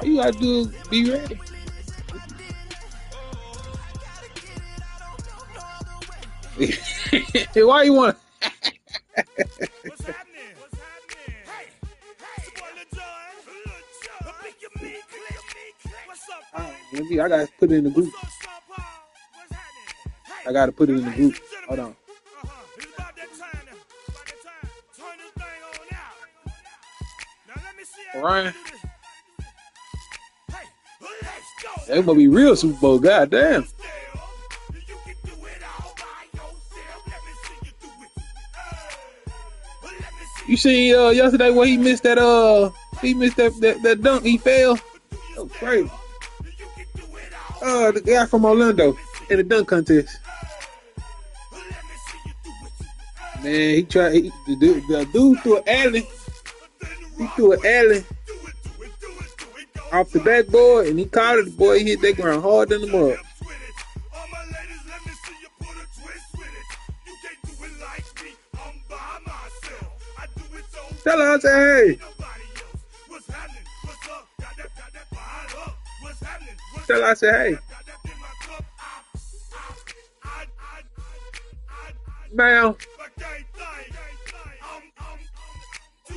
All you gotta do is be ready. Why you want? I gotta put it in the group. I gotta put it in the group. Hold on. Ryan. That gonna be real Super Bowl. Goddamn. You see yesterday where he missed that that dunk, he fell. That was crazy. The guy from Orlando in the dunk contest. Man, the dude threw an alley. He threw an alley off the backboard and he caught it. The boy hit that ground hard in the mud. Tell her I say hey. Tell her I say hey. Ma'am.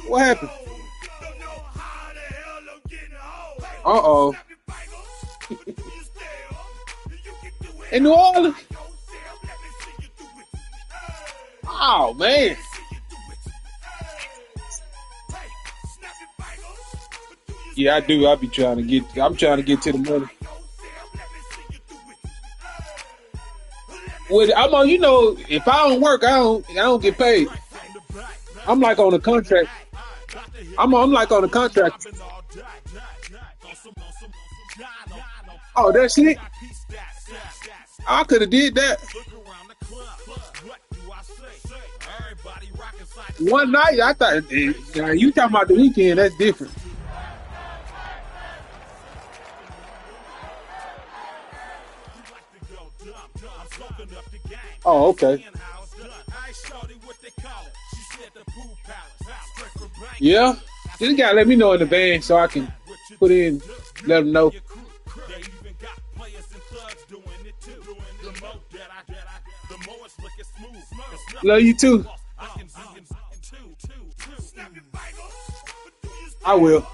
What happened? Uh-oh. In New Orleans? Oh, man. Yeah, I do. I'm trying to get to the money. Well, I'm on, if I don't work, I don't get paid. I'm like on a contract. I'm like on a contract. Oh, that's it? I could have did that. One night, I thought, you talking about the weekend, that's different. Oh, okay. Yeah, just gotta let me know in advance so I can put in, let them know. Love you too. I will.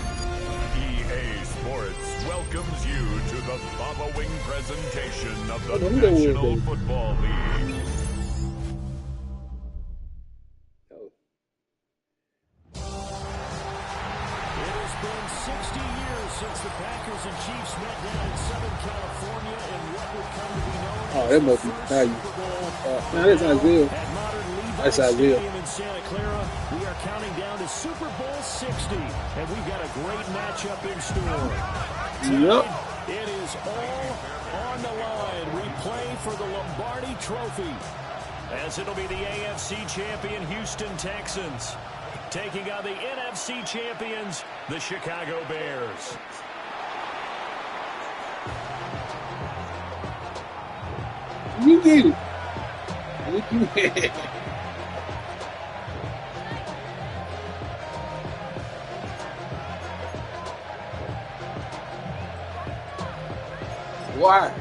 EA Sports welcomes you to the following presentation of the National Football League. It has been 60 years since the Packers and Chiefs met down in Southern California in what would come to be known that must be value. No, that's Isaiah. at modern That's Levi Isaiah. Stadium in Santa Clara. We are counting down to Super Bowl 60, and we've got a great matchup in store. Yep. It is all on the line. We play for the Lombardi Trophy, as it'll be the AFC champion Houston Texans taking on the NFC champions, the Chicago Bears. You get it. You get it. Why?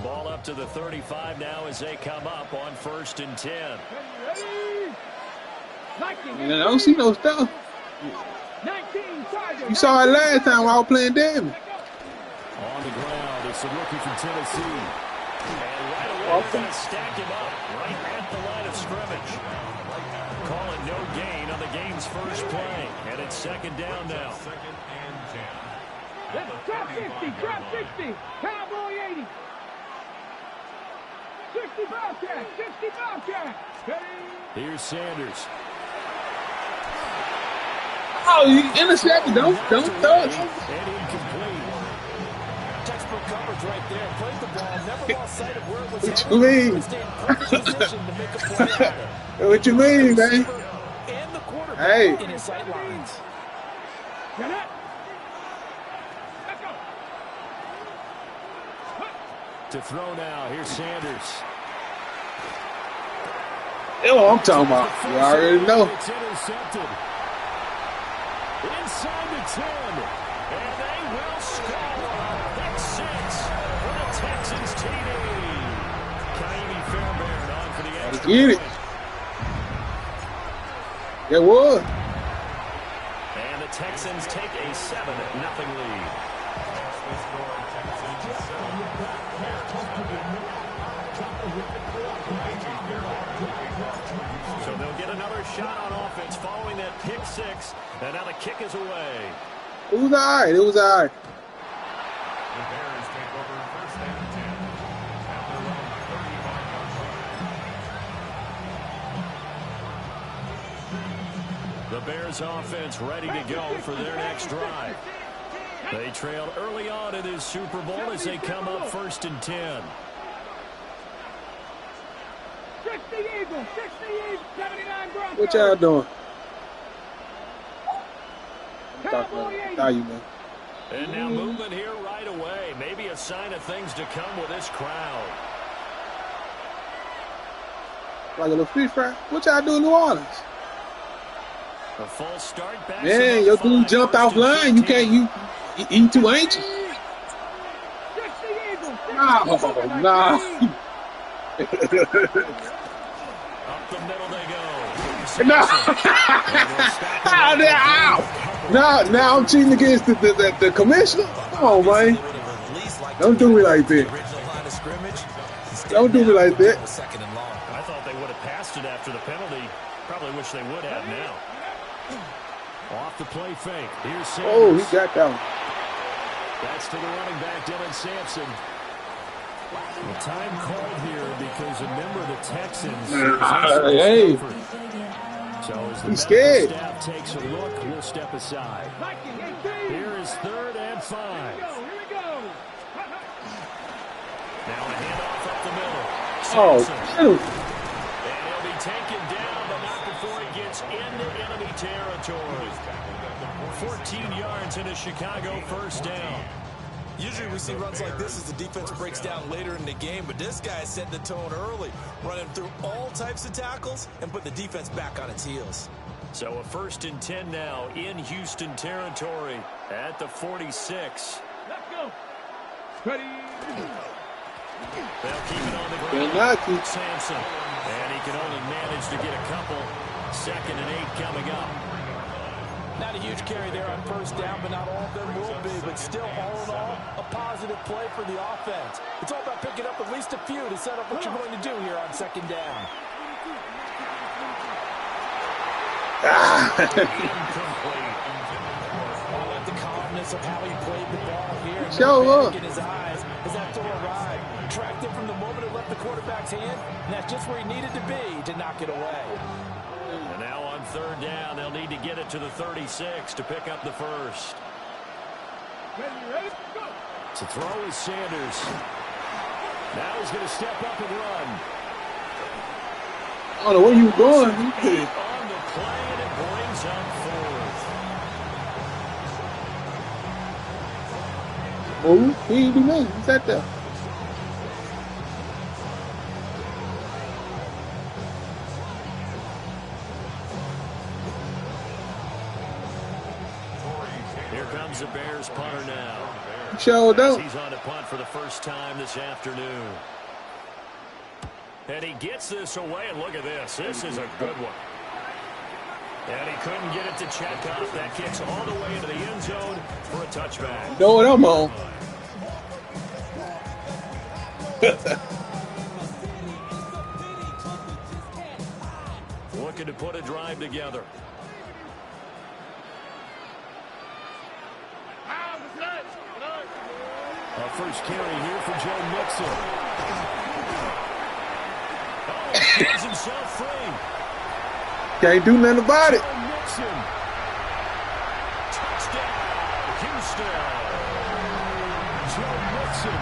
Ball up to the 35 now as they come up on 1st and 10. I don't see no stuff. You saw it last time while I was playing damage. On the ground, it's the rookie from Tennessee. And right away, they're going to stack him up right at the line of scrimmage. Calling no gain on the game's first play. And it's 2nd down now. Drop 60, drop 60, Cowboy 80. 60 Bobcat, 60 Bobcat. Here's Sanders. Oh, you intercepted. Don't throw it. And incomplete. Textbook coverage right there. Played the ball, never lost sight of where it was What headed. you mean? Stayed in good position to make a play out of it. What you mean, man? And the quarterback Hey. in his sight lines. Get it. Let's go. To throw now. Here's Sanders. That's what I'm talking about. You already know. It's intercepted. Inside the 10. And they will score. That's 6 for the Texans TD. Kaimi Fairbairn on for the extra Get it. point. It was. And the Texans take a 7-0 lead. So they'll get another shot on offense following that pick 6. And now the kick is away. It was all right. It was all right. The Bears take over first and 10 at their own 35-yard line. The Bears offense ready to go for their next drive. They trailed early on in this Super Bowl as they come up first and 10. 60 Eagles, 79 Broncos. What y'all doing? I'm Cowboy talking 80. about you, man. And now movement here right away. Maybe a sign of things to come with this crowd. Like a little free fry. What y'all do in New Orleans? A false start back. Man, your dude jumped off line. You can't. You too anxious. 60 Eagles. No. Up the middle they go. No. Now I'm cheating against the commissioner. Come on, man. Don't do me like that. Don't do me like that. I thought they would have passed it after the penalty. Probably wish they would have now. Off the play fake. Here's Sanders. Oh, he got that one. That's to the running back, Dylan Sampson. The time called here because a member of the Texans Hey. So as the He's scared. staff takes a look, we'll step aside. Here is 3rd and 5. Here we go. Now a handoff up the middle. Oh, Sampson. shoot. And he'll be taken down, but not before he gets into enemy territory. 14 yards into Chicago, first down. Usually we see runs like this as the defense breaks down later in the game, but this guy set the tone early, running through all types of tackles and put the defense back on its heels. So a 1st and 10 now in Houston territory at the 46. Let's go. Ready. They'll keep it on the They're ground. not keep- Sampson. And he can only manage to get a couple. 2nd and 8 coming up. Not a huge carry there on first down, but not all of them will be. But still, all in all, a positive play for the offense. It's all about picking up at least a few to set up what you're going to do here on 2nd down. Incomplete. I like the calmness of how he played the ball here. And Show no up. panic in his eyes as that throw arrived. Tracked it from the moment it left the quarterback's hand, and that's just where he needed to be to knock it away. And now on 3rd down, they'll need to get it to the 36 to pick up the first. Ready, go. To throw is Sanders. Now he's going to step up and run. I don't know where you going. On the play, and it brings up 4th. Oh, he ain't do nothing. He sat there. Here comes the Bears punter now. Showed up. He's on to punt for the first time this afternoon. And he gets this away, and look at this. This is a good one. And he couldn't get it to check off. That kicks all the way into the end zone for a touchback. Know what I'm on. Looking to put a drive together. A first carry here for Joe Mixon. Oh, he gets himself free. Can't do nothing about it. Joe Mixon. Touchdown, Houston. Joe Mixon.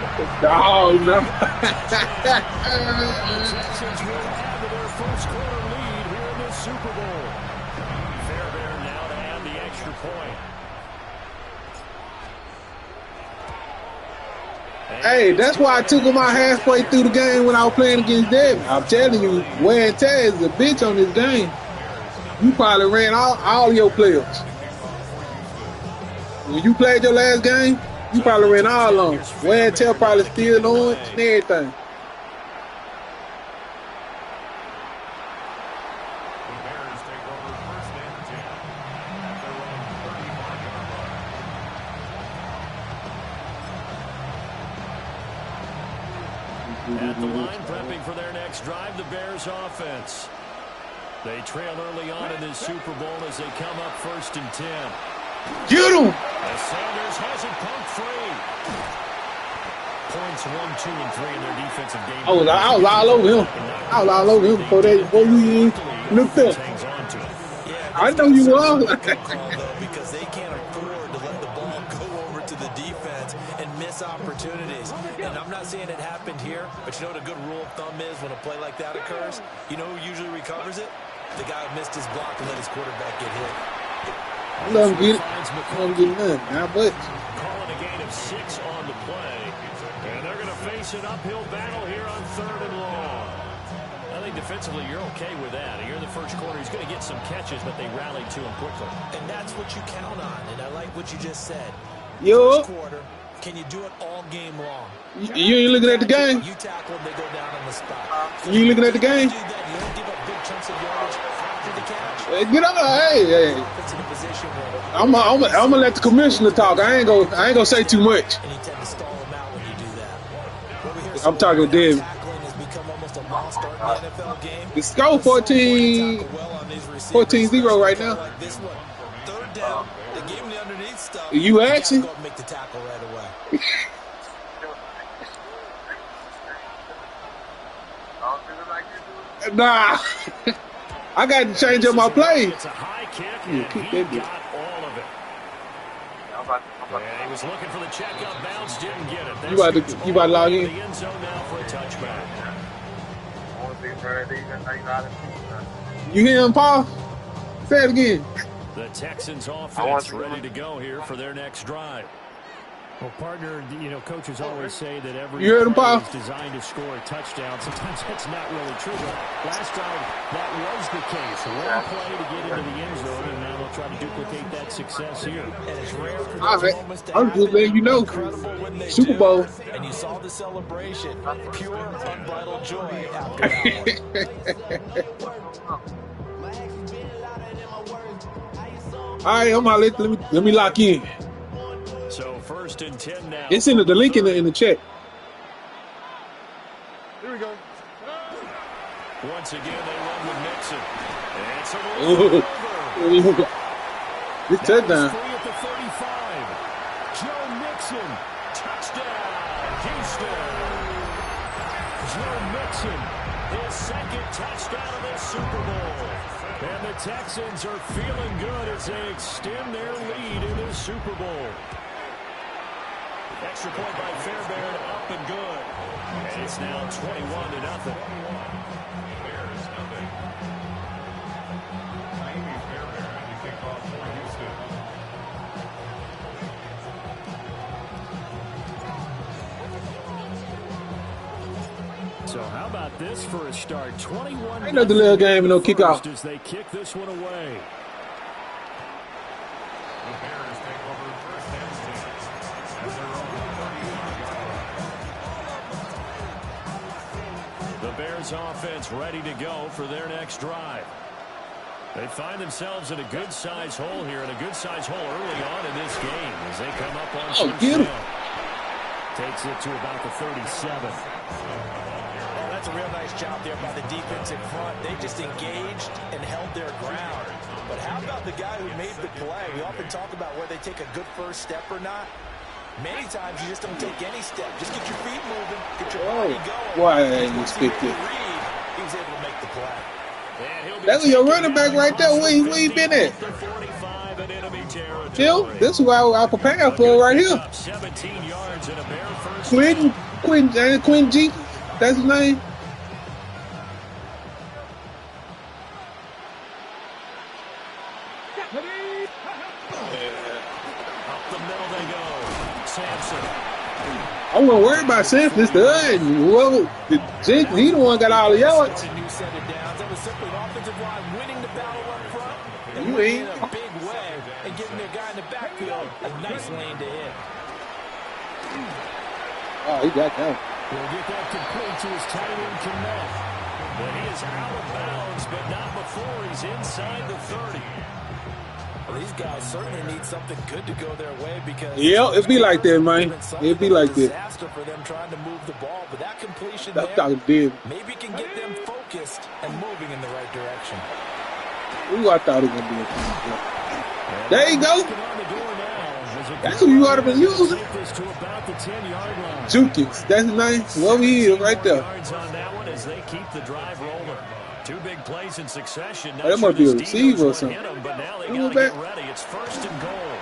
Oh, no. Texans will add to their first quarter lead here in this Super Bowl. Fairbairn now to add the extra point. Hey, that's why I took him out halfway through the game when I was playing against Devin. I'm telling you, wear and tear is a bitch on this game. You probably ran all your players. When you played your last game, you probably ran all of them. Wear and tear probably still on and everything. At the line, prepping for their next drive, the Bears offense. They trail early on in this Super Bowl as they come up 1st and 10. Get him! As Sanders has it pumped free. Points 1, 2, and 3 in their defensive game. I was all over him. I was all over him before you looked up. I know you were. Because they can't afford to let the ball go over to the defense and miss opportunities. And I'm not saying it happened here, but you know what a good rule of thumb is when a play like that occurs? You know who usually recovers it? The guy who missed his block and let his quarterback get hit. Let him get it. Let him get none. Now, but calling a gain of 6 on the play. And they're going to face an uphill battle here on 3rd and long. I think defensively you're okay with that. Here in the first quarter, he's going to get some catches, but they rallied to him quickly. And that's what you count on. And I like what you just said. Yo. First quarter, can you do it all game long? You ain't looking at the game? You tackle them, they go down on the spot. You ain't looking at the game? You don't give up big chunks of yardage after the catch. Hey, get on, hey. I'm gonna let the commissioner talk. I ain't gonna say too much. And you tend to stall them out when you do that. I'm talking to David. Tackling has become almost a lost art in the NFL game. The score 14-0 right now. Like this one, 3rd down, they gave him the underneath stuff. You action? Go up and make the tackle right away. Nah. I got to change up my play. It's a high kick, and he got all of it. And he was looking for the checkup bounce, didn't get it. You about to log in? The end zone now for a touchback. You hear him, Paul? Say it again. The Texans offense ready to go here for their next drive. Well, partner, you know, coaches always say that every You heard him, play Paul? is designed to score a touchdown. Sometimes that's not really true. But last time, that was the case. One play to get into the end zone, and now they'll try to duplicate that success here. And it's rare for All those right. moments to I'm just letting you know. Incredible when they Super do. Bowl. And you saw the celebration. Pure, unbridled joy after that one. All right, I'm gonna let me lock in. So 1st and 10 now. It's in the link in the chat. Here we go. Once again, they run with Mixon. And it's a Ooh. This touchdown. free at the 35. Joe Mixon, touchdown, Houston. Joe Mixon, his 2nd touchdown of this Super Bowl. And the Texans are feeling good as they extend their lead in this Super Bowl. Extra point by Fairbairn, up and good. And it's now 21-0. So how about this for a start? 21. Ain't nothing little game and no kickoff. As they kick this one away. The Bears offense ready to go for their next drive. They find themselves in a good-sized hole here, and a good-sized hole early on in this game as they come up on some get him. field. Takes it to about the 37. That's a real nice job there by the defense in front. They just engaged and held their ground. But how about the guy who made the play? We often talk about whether they take a good first step or not. Many times you just don't take any step. Just get your feet moving, get your body going. Why I ain't Once he expect made it? the read, he was able to make the play. That's your running back right there. Where he been at? Phil, this is what I prepared for right here. 17 yards and a Bear first. Quinn G. That's his name. Up the middle they go. Sampson I won't worry about Simpson. It's the hood. Whoever the Jenkins, he the one got all the yards. A new set of downs. That was simply an offensive line winning the battle up front and You winning ain't. in a big way and giving their guy in the backfield a nice lane to hit. Oh, he got that. He'll get that complete to his tight end Kmet. But he is out of bounds, but not before he's inside the 30. Well, these guys certainly need something good to go their way because Yeah, it'd be like that, man. It'd be like that. Disaster for them trying to move the ball, but that completion That's there, talking big. maybe can get them focused and moving in the right direction. Ooh, I thought it was gonna be a thing. There you go. That's who you ought to be using. Jukins, that's nice. Whoever he is, right there. They keep the drive rolling. Two big plays in succession. Oh, that must be a receiver or something. But now they got to get ready. It's first and goal.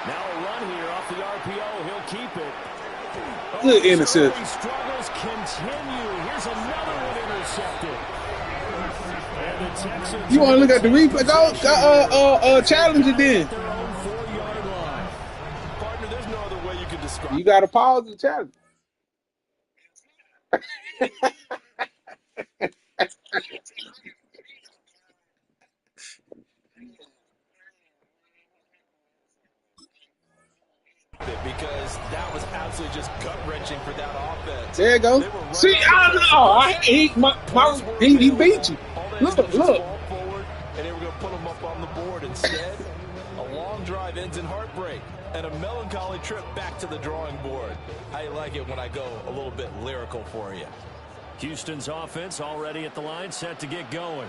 Now a run here off the RPO. He'll keep it. Good interception. Struggles continue. Here's another one intercepted. And the Texans. You want to look at the replay? Go, challenge it then. Their own 4-yard line. Partner, there's no other way you could describe. You got to pause the challenge. Because that was absolutely just gut-wrenching for that offense. There you go. See, I don't know. He beat you. Look. Forward, and they were going to put him up on the board. Instead, a long drive ends in heartbreak and a melancholy trip back to the drawing board. I like it when I go a little bit lyrical for you. Houston's offense already at the line, set to get going.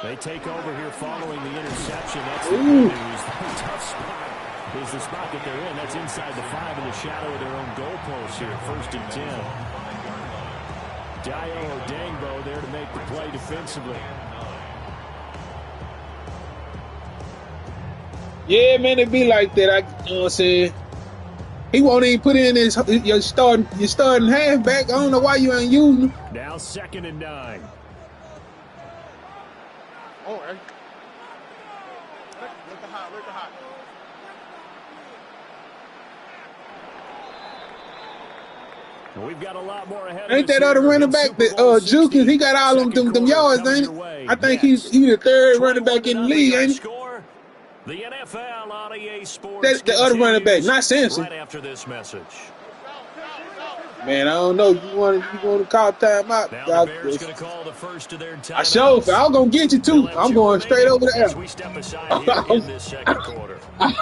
They take over here following the interception. That's the good news. The tough spot is the spot that they're in. That's inside the 5 in the shadow of their own goalpost here. First and 10. Dio Dangbo there to make the play defensively. Yeah, man, it be like that. You know what I'm saying? He won't even put in your starting halfback. I don't know why you ain't using him. Now 2nd and 9. Oh, right. Look the hot. We've got a lot more ahead. Ain't that other running back that Jukins? He got all them yards, ain't it? I think he's the third running back in the league, ain't he? The NFL on EA Sports. That's the other running back, not Sampson. Right after this message. Man, I don't know. You want to call timeout? Now the Bears going to call the first of their timeouts. I sure. I was gonna get you too. I'm going straight over the L. We step aside here in this second quarter. I'm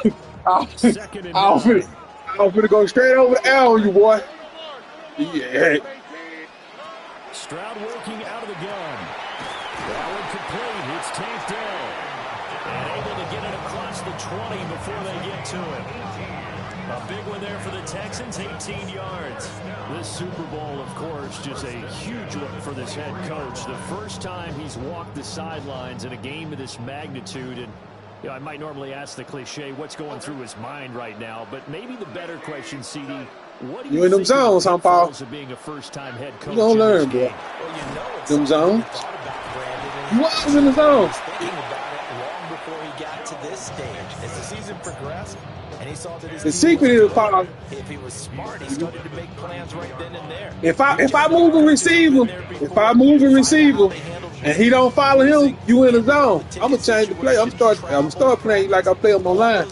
finna go straight over the L on you, boy. Yeah. Stroud working out of the gun. That one complete. It's tanked down. And able to get it across the 20 before they get to it. A big one there for the Texans, 18 yards. This Super Bowl, of course, just a huge one for this head coach. The first time he's walked the sidelines in a game of this magnitude. And you know, I might normally ask the cliche, what's going through his mind right now? But maybe the better question, CD, what do you in them zones, huh, Paul? of being a first-time head coach? You gonna learn, boy. Them zones. You was in the zone. Thinking about it long before he got to this stage. As the season progressed, and he saw that his The secret is, Paul, if he was smart, he started to make plans right then and there. if I move a receiver, and he don't follow him, you in the zone. I'm gonna change the play. I'm start playing like I play on my line.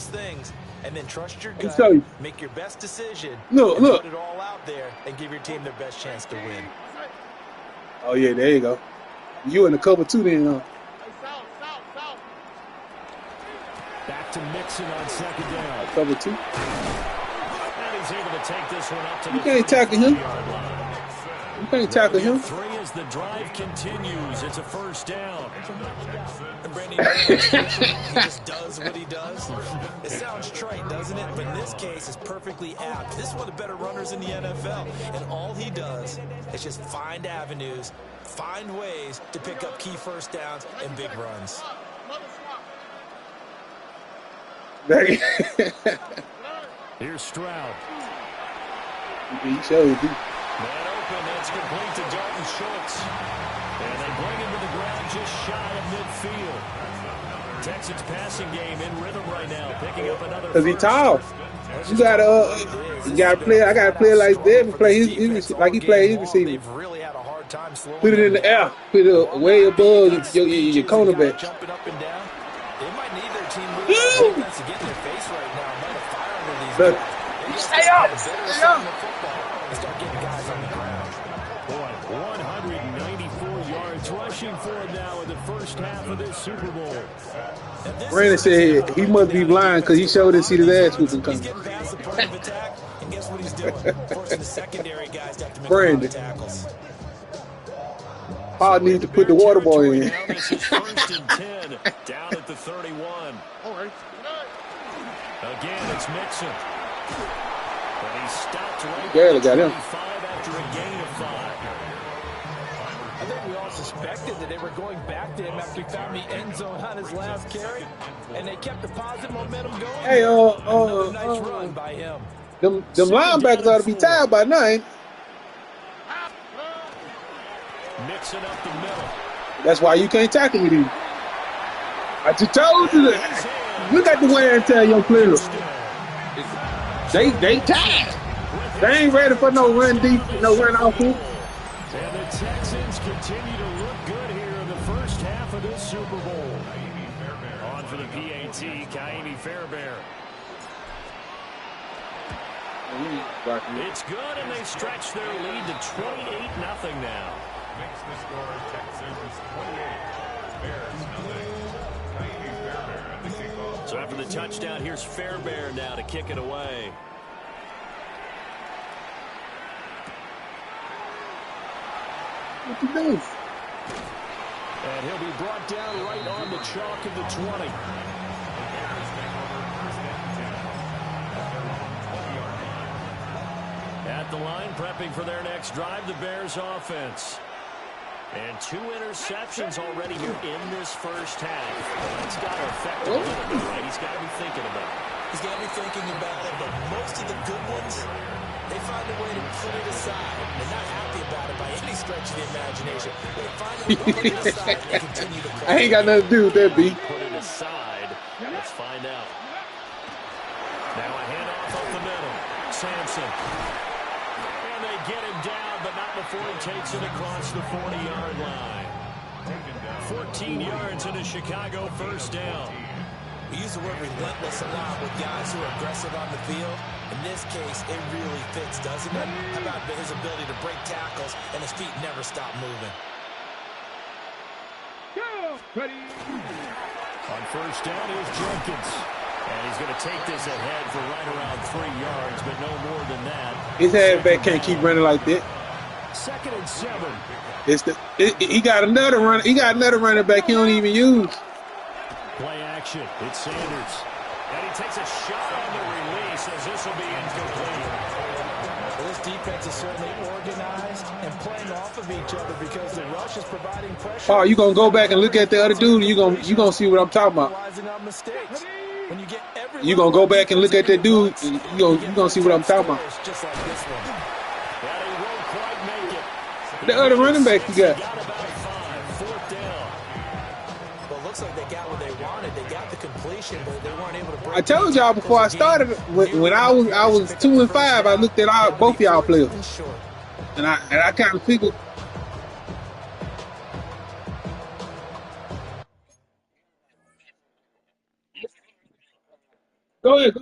And then trust your Let me gut, tell you. make your best decision, Look. put it all out there, and give your team their best chance to win. Oh yeah, there you go. You in the cover too, then. Back to Mixon on 2nd down. Cover two. And he's able to take this one up to You the can't tackle him. You can't tackle him. 3 as the drive continues. It's a first down. And Brandon, he just does what he does. It sounds trite, doesn't it? But in this case, it's perfectly apt. This is one of the better runners in the NFL. And all he does is just find avenues, find ways to pick up key first downs and big runs. Here's Stroud. He showed you. Man open, it's complete to Dalton Schultz. And they bring him to the ground just shy of midfield. Texans passing game in rhythm right now, picking up another Because he first. tall. You gotta play. I gotta play like Devin play like he played his receiver. They've really had a hard time slowing Put it in the air. Put it way above your cornerback. Jumping up and down. They might need their team really on defense to get in their face right now. Might have fire under these guys. Stay up. Stay up. And start getting guys on the ground. Boy, 194 yards rushing for him now in the first half of this Super Bowl. Brandon said he must be blind because he showed us his ass whooping coming. He's getting past the point of attack, and guess what he's doing? Forcing the secondary guys to have to make Brandon. tackles. Paul needs to put the water boy in. Now this is first and 10, down at the 31. All right. Again, it's Mixon. But he stopped right Barely at got him. 25 after a gain of 5. I think we all suspected that they were going back to him after he found the end zone on his last carry, and they kept the positive momentum going. Hey, Another nice run by him. them linebackers ought to be tired by now. Ain't? Mixing up the middle. That's why you can't tackle with him. I just told you that. Look at the wear and tear your players. They tired. They ain't ready for no run deep, no run offense. And the Texans continue to look good here in the first half of this Super Bowl. On for the PAT, Kaimi Fairbairn. It's good, and they stretch their lead to 28-0 now. Makes the score Texans 28. Bears nothing. Kaimi Fairbairn at the kickoff. So after the touchdown, here's Fairbairn now to kick it away. What you doing? And he'll be brought down right on the chalk of the 20. At the line, prepping for their next drive, the Bears offense. And 2 interceptions already here in this first half. That's got to affect him a little bit, right? He's got to be thinking about it. He's got to be thinking about it, but most of the good ones, they find a way to put it aside. They're not happy about it by any stretch of the imagination. They find a way to put it aside and continue to play. I ain't got nothing to do with that, B. Put it aside. Let's find out. Now a handoff up the middle. Sampson. And they get him down, but not before he takes it across the 40-yard line. 14 yards into Chicago, first down. We use the word relentless a lot with guys who are aggressive on the field. In this case, it really fits, doesn't it? How about his ability to break tackles and his feet never stop moving? On first down is Jenkins. And he's going to take this ahead for right around 3 yards, but no more than that. His halfback can't keep running like that. 2nd and 7. He got another run. He got another running back he don't even use. Play action. It's Sanders. And he takes a shot on the release as this will be incomplete. Well, this defense is certainly organized and playing off of each other because the rush is providing pressure. Oh, you gonna go back and look at the other dude? You gonna see what I'm talking about? When you get You gonna go back and look at that dude? And you gonna see what I'm talking about? Just like this one. But he won't quite make it. The other running back you got. Got about 5. 4th down. Well, it looks like they got what they wanted. They got the completion, but they weren't able to break. I told y'all before I started when I was 2 and 5. I looked at both of y'all players, and I kind of figured. Go ahead.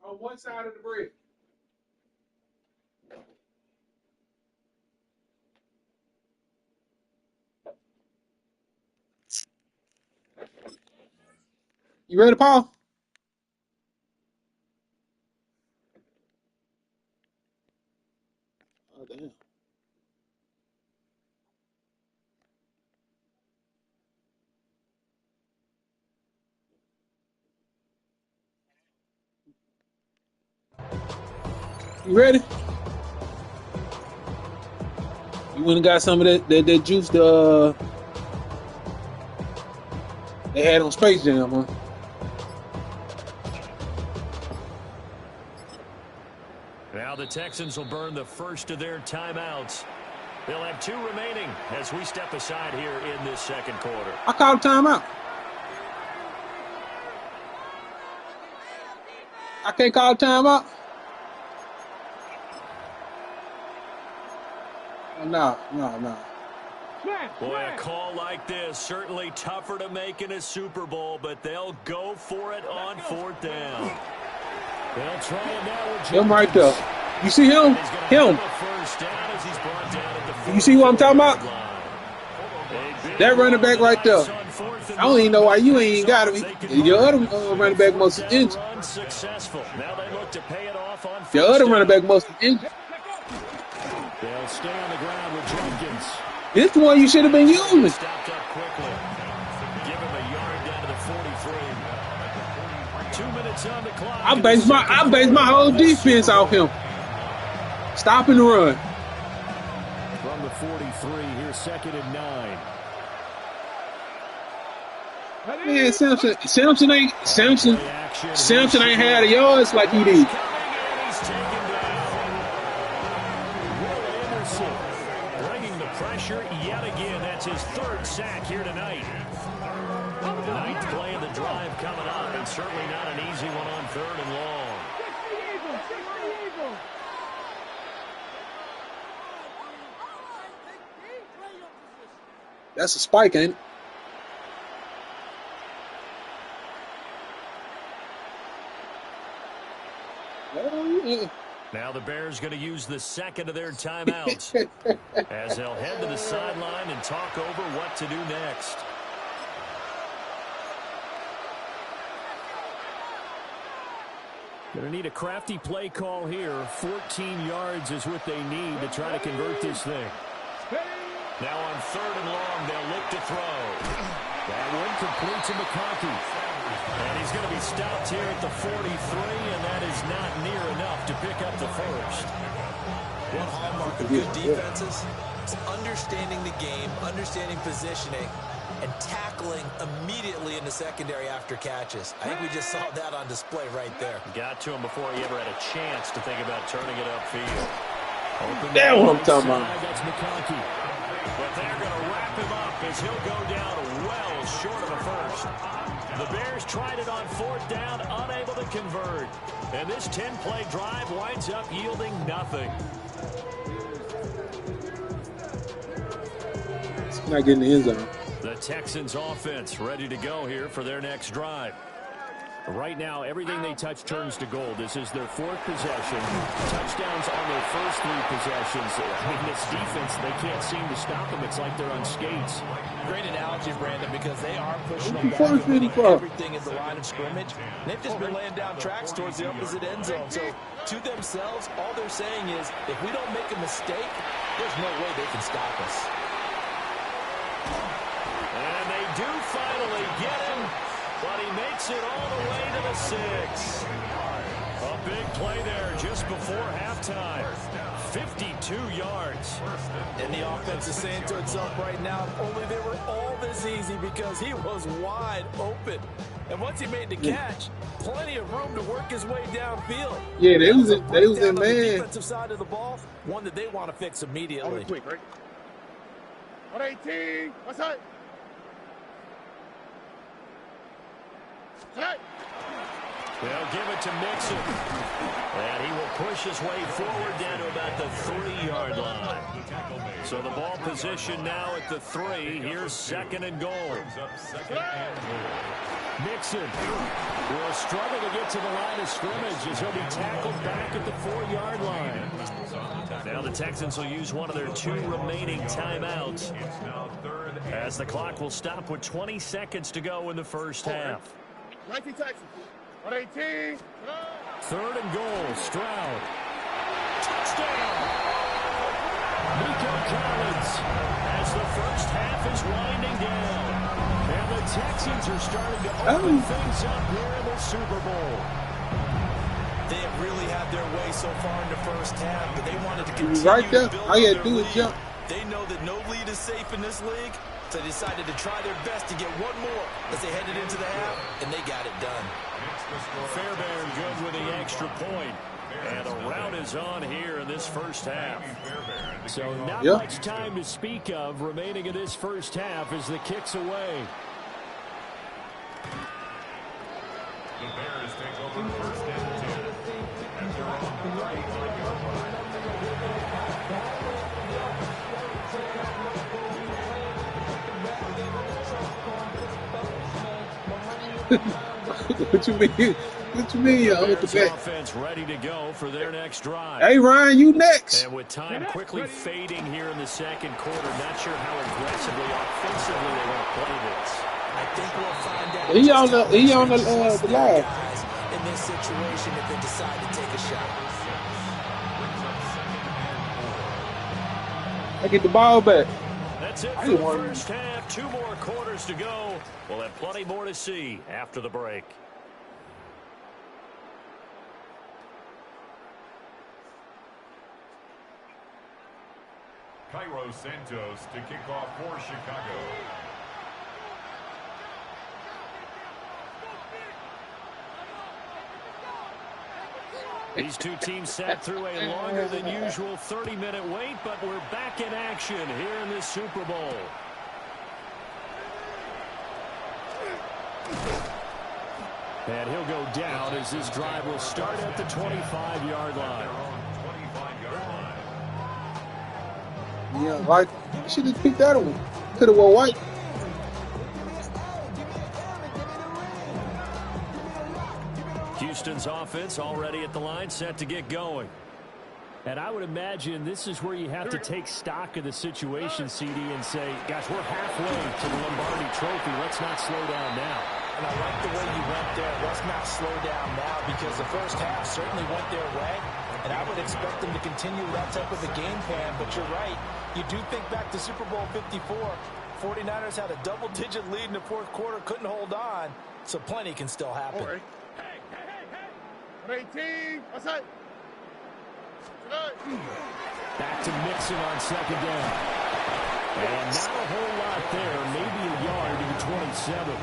On one side of the bread. You ready, Paul? You ready? You went and got some of that juice they had on Space Jam, huh? Now the Texans will burn the first of their timeouts. They'll have 2 remaining as we step aside here in this second quarter. I called timeout. I can't call timeout. No. Boy, a call like this, certainly tougher to make in a Super Bowl, but they'll go for it on 4th down. They'll try it now with him right there. You see him? Him. You see what I'm talking about? That running back right there. I don't even know why you ain't got him. Your other running back must have injured. Your other running back must have injured. They'll stay on the ground with Jenkins. This the one you should have been using. Stopped up quickly. Give him a yard down to the 43. 2 minutes on the clock. I based my whole defense off him. Stopping the run. From the 43, here's 2nd and 9. Man, Simpson ain't had a yards like he did. Bringing the pressure yet again. That's his 3rd sack here tonight. 9th play of the drive coming up, and certainly not an easy one on 3rd and long. That's a spike, ain't it? Now the Bears going to use the 2nd of their timeouts as they'll head to the sideline and talk over what to do next. Going to need a crafty play call here. 14 yards is what they need to try to convert this thing. Now on 3rd and long, they'll look to throw. That one complete to McConkey. And he's going to be stopped here at the 43, and that is not near enough to pick up the first. One hallmark of good defenses is understanding the game, understanding positioning, and tackling immediately in the secondary after catches. I think we just saw that on display right there. Got to him before he ever had a chance to think about turning it upfield. That's what I'm talking about. That's McConkey. But they're going to wrap him up as he'll go down well short of a first. The Bears tried it on 4th down, unable to convert. And this 10-play drive winds up yielding nothing. It's not getting the end zone. The Texans offense ready to go here for their next drive. Right now, everything they touch turns to gold. This is their 4th possession. Touchdowns on their first 3 possessions. I mean, this defense, they can't seem to stop them. It's like they're on skates. Great analogy, Brandon, because they are pushing them back and winning everything at the line of scrimmage. They've just been laying down tracks towards the opposite end zone. So, to themselves, all they're saying is, if we don't make a mistake, there's no way they can stop us. And they do finally get him, but he makes it all the way to the 6. A big play there just before halftime. 52 yards. And the offense is saying to itself right now, if only they were all this easy, because he was wide open. And once he made the catch, plenty of room to work his way downfield. Yeah, they was in man. The defensive side of the ball, one that they want to fix immediately. Quick, right? 118. What's that? They'll give it to Mixon. And he will push his way forward down to about the 3-yard line. So the ball position now at the 3. Here's 2nd and goal. Mixon will struggle to get to the line of scrimmage as he'll be tackled back at the 4-yard line. Now the Texans will use one of their 2 remaining timeouts, as the clock will stop with 20 seconds to go in the first half. 19 Texans. 118. 3rd and goal. Stroud. Touchdown. Nico Collins, as the first half is winding down. And the Texans are starting to open things up here in the Super Bowl. They have really had their way so far in the first half, but they wanted to He continue was right there. to build All you had on to do their was lead. jump. They know that no lead is safe in this league, so they decided to try their best to get one more as they headed into the half, and they got it done. Fairbairn good with the extra point. And a rout is on here in this first half. So not much time to speak of remaining in this first half as the kick's away. The Bears take over first and 10. And they're on the 35-yard line. What you mean? What you mean, y'all? With the back? Offense ready to go for their next drive. Hey, Ryan, you next. And with time quickly fading here in the second quarter, not sure how aggressively, offensively they want to play this. I think we'll find out. He on the live. Guys in this situation if they decide to take a shot. I get the ball back. That's it for the first half. 2 more quarters to go. We'll have plenty more to see after the break. Cairo Santos to kick off for Chicago. These two teams sat through a longer than usual 30-minute wait, but we're back in action here in this Super Bowl. And he'll go down as this drive will start at the 25-yard line. Yeah, like, you should have picked that one. Could have wore white. Houston's offense already at the line, set to get going. And I would imagine this is where you have to take stock of the situation, CD, and say, gosh, we're halfway to the Lombardi Trophy. Let's not slow down now. And I like the way you went there. Let's not slow down now, because the first half certainly went their way. And I would expect them to continue that type of a game plan. But you're right. You do think back to Super Bowl 54. 49ers had a double-digit lead in the fourth quarter, couldn't hold on. So plenty can still happen. Hey. 18. What's that? Back to Mixon on second down. And not a whole lot there. Maybe a yard to the 27.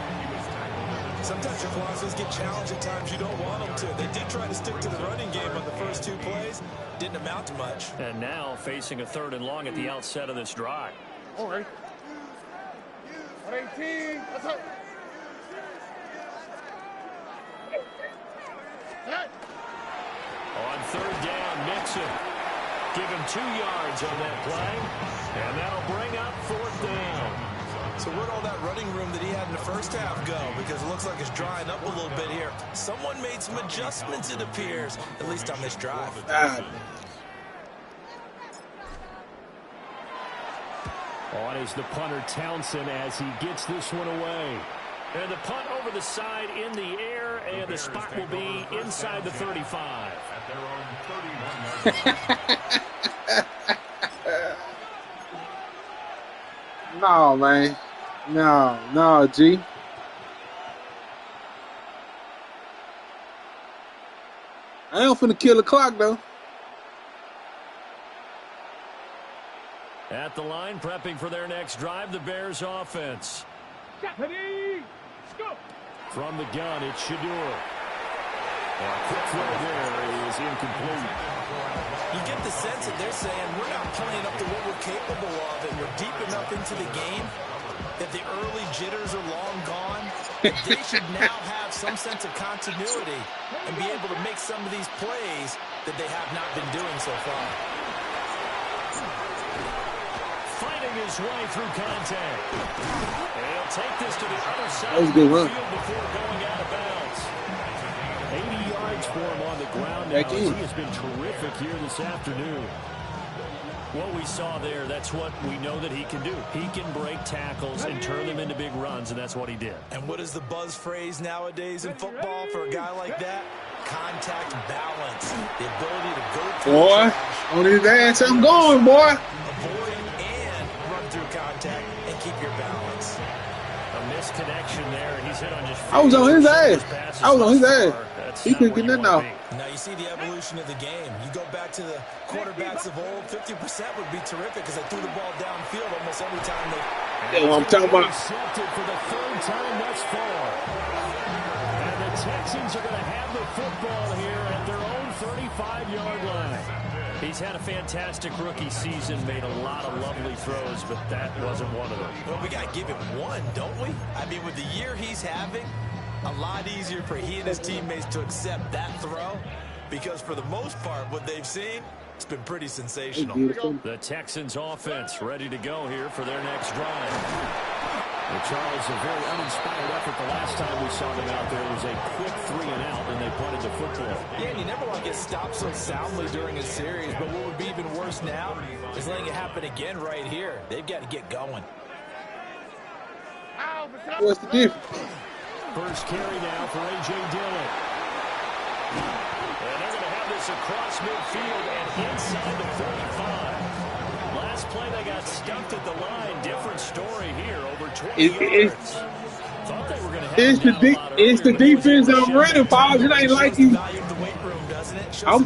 Sometimes your philosophies get challenged at times you don't want them to. They did try to stick to the running game on the first 2 plays. Didn't amount to much. And now facing a 3rd and long at the outset of this drive. All right. 18. What's up? On 3rd down, Mixon. Give him 2 yards on that play. And that'll bring up 4th down. So where'd all that running room that he had in the first half go? Because it looks like it's drying up a little bit here. Someone made some adjustments, it appears, at least on this drive. On is the punter Townsend as he gets this one away. And the punt over the side in the air, and the spot will be inside the 35. At their own 31-yard line. No, man. No, G. I ain't finna kill the clock, though. At the line, prepping for their next drive, the Bears offense. From the gun, it's Shador. A quick throw there is incomplete. You get the sense that they're saying we're not playing up to what we're capable of, and we're deep enough into the game that the early jitters are long gone. They should now have some sense of continuity and be able to make some of these plays that they have not been doing so far. Fighting his way through contact. And he'll take this to the other side That was a of good the run. field before going out of bounds. 80 yards for him on the ground now. He has been terrific here this afternoon. What we saw there, that's what we know that he can do. He can break tackles and turn them into big runs, and that's what he did. And what is the buzz phrase nowadays in football for a guy like that? Contact balance. The ability to go through Boy, on his ass, I'm going, boy. avoid and run through contact and keep your balance. A misconnection there, and he's hit on just I was on his ass. I was on his ass. He couldn't get that now. Now you see the evolution of the game. You go back to the quarterbacks of old, 50% would be terrific because they threw the ball downfield almost every time they... That's what I'm talking about. Intercepted for the third time thus far. And the Texans are going to have the football here at their own 35-yard line. He's had a fantastic rookie season, made a lot of lovely throws, but that wasn't one of them. Well, we got to give him one, don't we? I mean, with the year he's having, a lot easier for he and his teammates to accept that throw because for the most part, what they've seen, it's been pretty sensational. The Texans offense ready to go here for their next drive. Well, Charles, a very uninspired effort the last time we saw them out there. It was a quick 3-and-out, and they punted the football. Yeah, and you never want to get stopped so soundly during a series, but what would be even worse now is letting it happen again right here. They've got to get going. What's the difference? First carry now for A.J. Dillon. And they're going to have this across midfield and inside the 35. Last play, they got stumped at the line. Different story here, over 20 yards. Thought they were going to have it's the defense I'm running, Paul. It ain't like you. I'm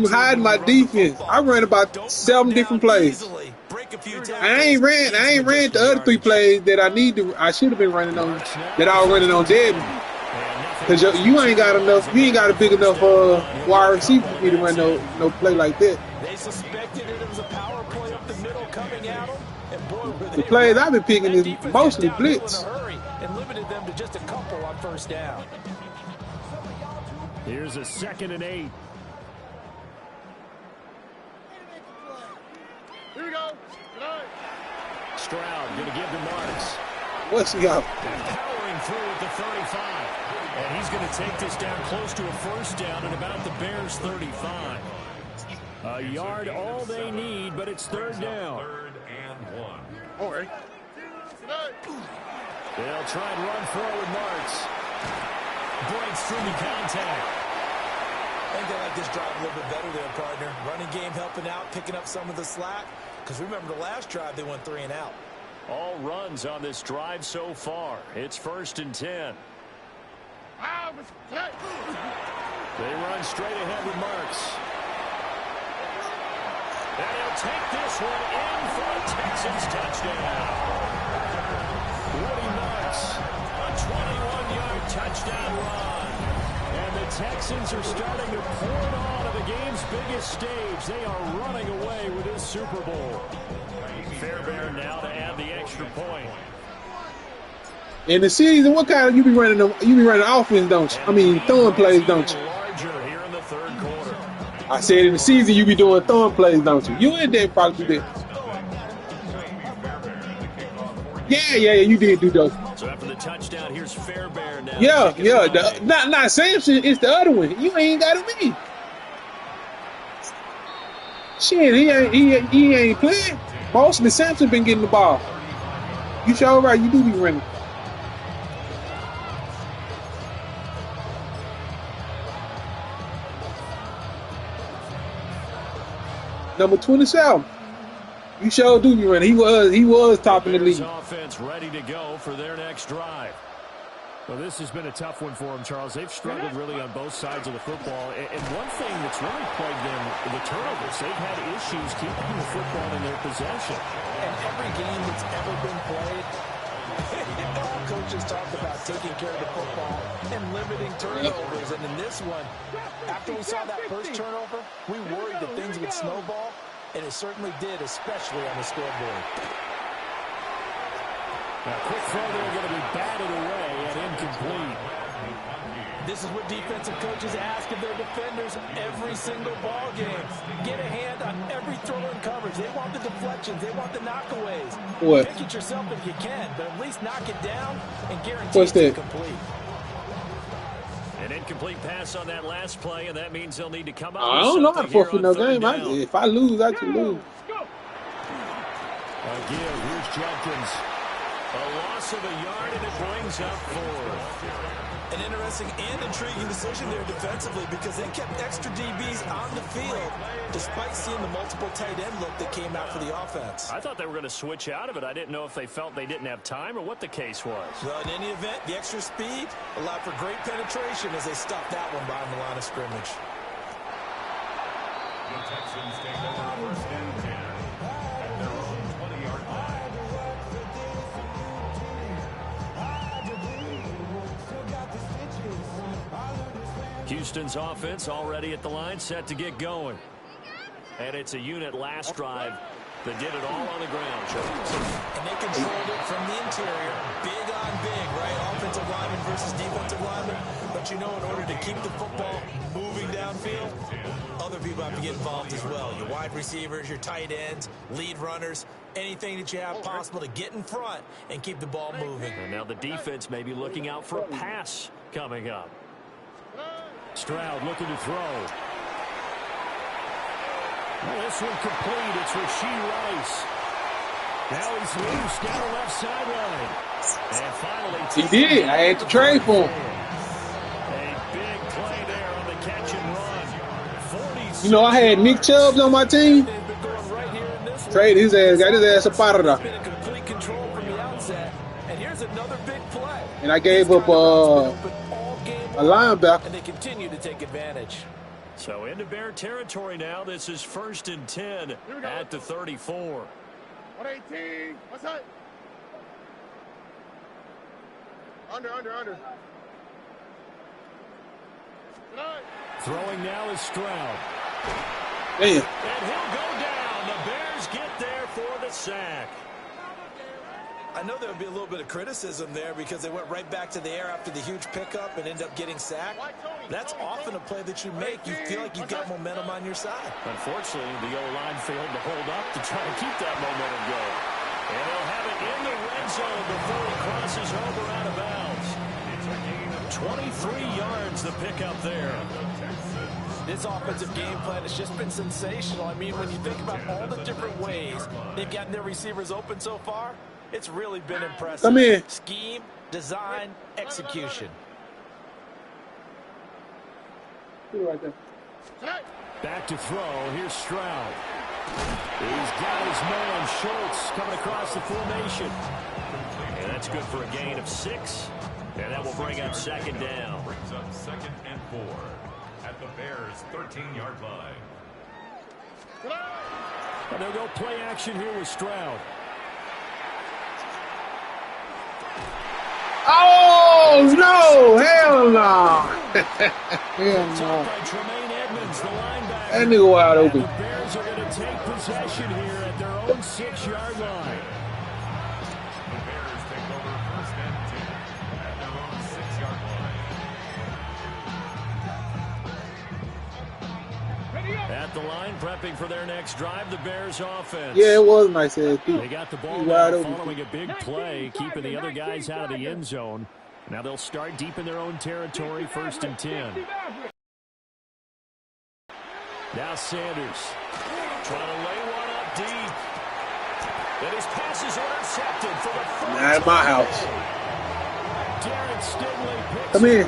hiding my defense. I ran about 7 different plays. I ain't ran the other 3 plays that I should have been running on, that I was running on Devin. Because you ain't got a big enough wide receiver for me to run no play like that. They suspected it was a power play up the middle coming at them. And boy, the plays I've been picking is mostly blitz. And limited them to just a couple on first down. Here's a 2nd and 8. Here we go. Stroud going to give to Marks. What's he got? Powering through at the 35. And he's going to take this down close to a first down at about the Bears' 35. A yard all they need, but it's 3rd down. 3rd and 1. All right. They'll try and run forward Marks. Breaks through the contact. I think they like this drive a little bit better there, partner. Running game helping out, picking up some of the slack. Because remember the last drive, they went 3-and-out. All runs on this drive so far. It's 1st and 10. They run straight ahead with Marks. And he'll take this one in for a Texans touchdown. Woody Marks, a 21-yard touchdown run. And the Texans are starting to pour it on to the game's biggest stage. They are running away with this Super Bowl. Fairbairn now to add the extra point. In the season, what kind of you be running offense, don't you? I mean, throwing plays, don't you? Larger here in the 3rd quarter. I said in the season you be doing throwing plays, don't you? You and Dave probably do that. Yeah, you did do those. So after the touchdown, here's Fairbairn now. Yeah. Not Samson, it's the other one. You ain't got him in. Shit, he ain't playing. Mostly Samson been getting the ball. You sure right, you do be running. Number 27. You sure do be running. He was top in the league. Offense ready to go for their next drive. Well, this has been a tough one for them, Charles. They've struggled really on both sides of the football. And one thing that's really plagued them, the turnovers. They've had issues keeping the football in their possession. And every game that's ever been played, all coaches talk about taking care of the football and limiting turnovers. And in this one, after we saw that first turnover, we worried that things would snowball. And it certainly did, especially on the scoreboard. A quick throw there going to be batted away and incomplete. This is what defensive coaches ask of their defenders every single ball game. Get a hand on every throw in coverage. They want the deflections. They want the knockaways. What? Pick it yourself if you can, but at least knock it down and guarantee it's complete. An incomplete pass on that last play, and that means they'll need to come out. I don't know how to forfeit no game. If I lose, I can lose. Again, here's Jenkins. A loss of a yard, and it brings up 4. An interesting and intriguing decision there defensively because they kept extra DBs on the field despite seeing the multiple tight end look that came out for the offense. I thought they were going to switch out of it. I didn't know if they felt they didn't have time or what the case was. Well, in any event, the extra speed allowed for great penetration as they stopped that one behind the line of scrimmage. The Texans take over 1st and 10 at their own 20-yard line. Houston's offense already at the line, set to get going. And it's a unit last drive that did it all on the ground. And they controlled it from the interior. Big on big, right? Offensive lineman versus defensive lineman. But you know, in order to keep the football moving downfield, other people have to get involved as well. Your wide receivers, your tight ends, lead runners, anything that you have possible to get in front and keep the ball moving. And now the defense may be looking out for a pass coming up. Stroud looking to throw. Well, this one complete. It's Rashee Rice. Now he's loose down the left sideline. And finally, he did. I had to trade for him. A big play there on the catch and run. You know, I had Nick Chubb on my team. Trade his ass, got his ass up out of there. Complete control from the outset. And here's another big play. And I gave up a linebacker. And they continue to take advantage. So into Bear territory now. This is 1st and 10 at the 34. 118. What's that? Under. Throwing now is Stroud. Damn. And he'll go down. The Bears get there for the sack. I know there would be a little bit of criticism there because they went right back to the air after the huge pickup and end up getting sacked. That's often a play that you make. You feel like you've got momentum on your side. Unfortunately, the O-line failed to hold up to try to keep that momentum going. And they'll have it in the red zone before he crosses over out of bounds. It's a gain of 23 yards, the pickup there. This offensive game plan has just been sensational. I mean, when you think about all the different ways they've gotten their receivers open so far, it's really been impressive. Come in. Scheme, design, execution. Right there. Back to throw. Here's Stroud. He's got his man, Schultz, coming across the formation. And that's good for a gain of 6. And that will bring up 2nd down. Brings up 2nd and 4 at the Bears' 13-yard line. And they'll go play action here with Stroud. Oh, no. Hell no. Hell no. That nigga wide open. The Bears are going to take possession here at their own 6-yard line. The Bears take over 1st and 10 at their own 6-yard line. At the line, prepping for their next drive, the Bears offense. Yeah, it was nice ass. They got the ball wide now, open. following a big play, keeping the other guys out of the end zone. Now they'll start deep in their own territory, 1st and 10. Now Sanders trying to lay one up deep. And his pass is intercepted for the first Not at my house. Darren Stingley picks Come it. in.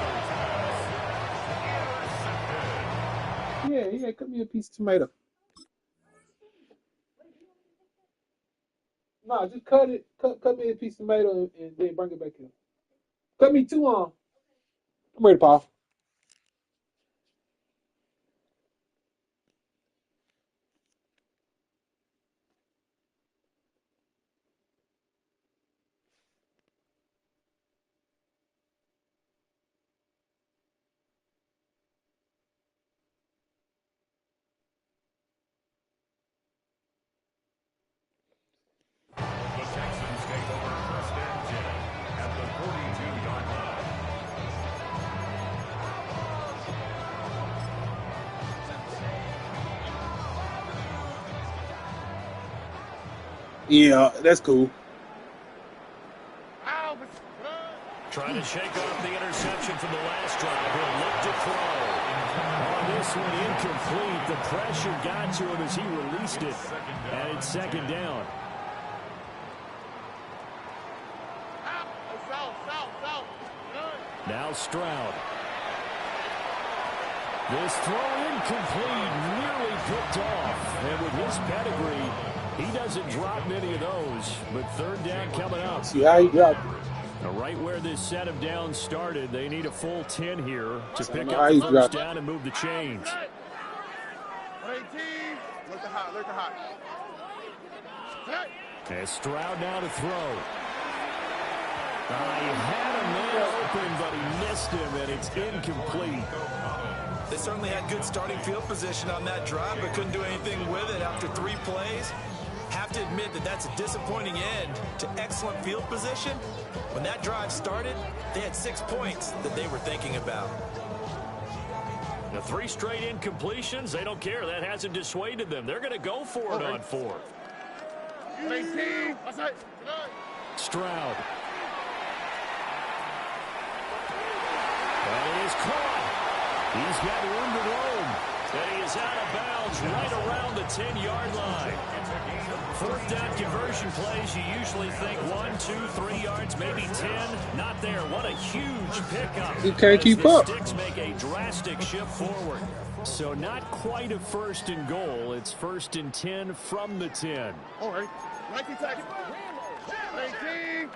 Yeah, cut me a piece of tomato. No, just cut it. Cut me a piece of tomato and then bring it back here. Cut me 2 on. I'm ready, Paul. The Texans take over 1st and 10 at the 42-yard line. Yeah, that's cool. Trying to shake off the interception from the last drive. He'll look to throw. On this one, incomplete. The pressure got to him as he released it. And it's 2nd down. Now Stroud. This throw incomplete, nearly picked off. And with his pedigree, he doesn't drop many of those. But third down coming up. See how he dropped it. Now right where this set of downs started, they need a full 10 here to pick up the first down and move the chains. And Stroud now to throw. He had a man open, but he missed him, and it's incomplete. They certainly had good starting field position on that drive, but couldn't do anything with it after 3 plays. Have to admit that that's a disappointing end to excellent field position. When that drive started, they had 6 points that they were thinking about. The 3 straight incompletions, they don't care. That hasn't dissuaded them. They're going to go for it on 4th. Stroud. And he is caught. He's got room to roam. And he is out of bounds right around the 10-yard line. 4th down conversion plays, you usually think 1, 2, 3 yards, maybe 10. Not there. What a huge pickup. He can't keep up. Sticks make a drastic shift forward. So not quite a 1st and goal. It's 1st and 10 from the 10. All right. 19 seconds. 19.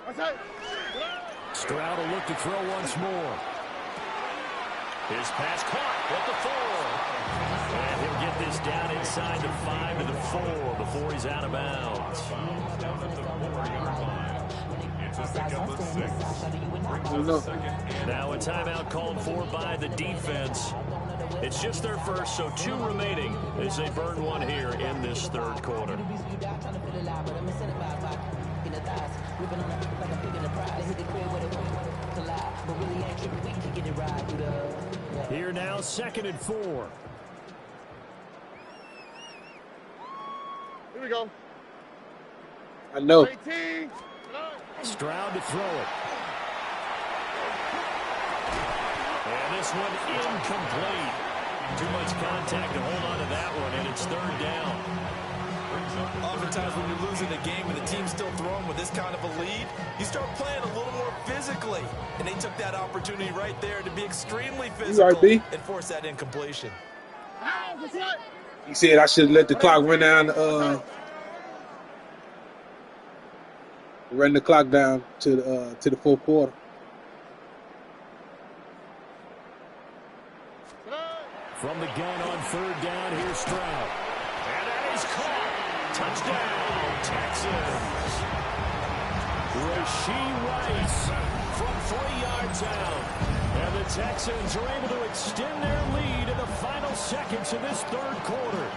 Stroud will look to throw once more. His pass caught at the 4. And he'll get this down inside the 5 to the 4 before he's out of bounds. Now a timeout called for by the defense. It's just their first, so 2 remaining as they burn 1 here in this 3rd quarter. Here now, 2nd and 4. Here we go. I know. 18. Stroud to throw it. And this one incomplete. Too much contact to hold on to that one, and it's 3rd down. Oftentimes when you're losing a game and the team's still throwing with this kind of a lead, you start playing a little more physically. And they took that opportunity right there to be extremely physical and force that incompletion. He said I should let the clock run down. Run the clock down to the 4th quarter. From the gun on 3rd down, here's Stroud. And that is caught. Touchdown, Texans. Rashee Rice from 3 yards out. And the Texans are able to extend their lead in the final seconds of this 3rd quarter.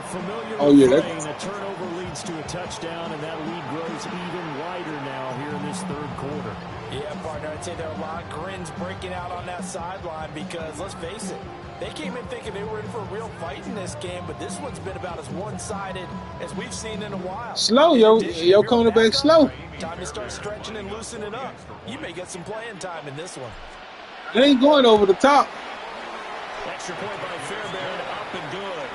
Familiar refrain, a turnover leads to a touchdown, and that lead grows even wider now here in this 3rd quarter. Yeah, partner, I'd say there are a lot of grins breaking out on that sideline because, let's face it, they came in thinking they were in for a real fight in this game, but this one's been about as one-sided as we've seen in a while. Slow, yo cornerback slow. Time to start stretching and loosening up. You may get some playing time in this one. It ain't going over the top. Extra point by Fairbairn, up and good.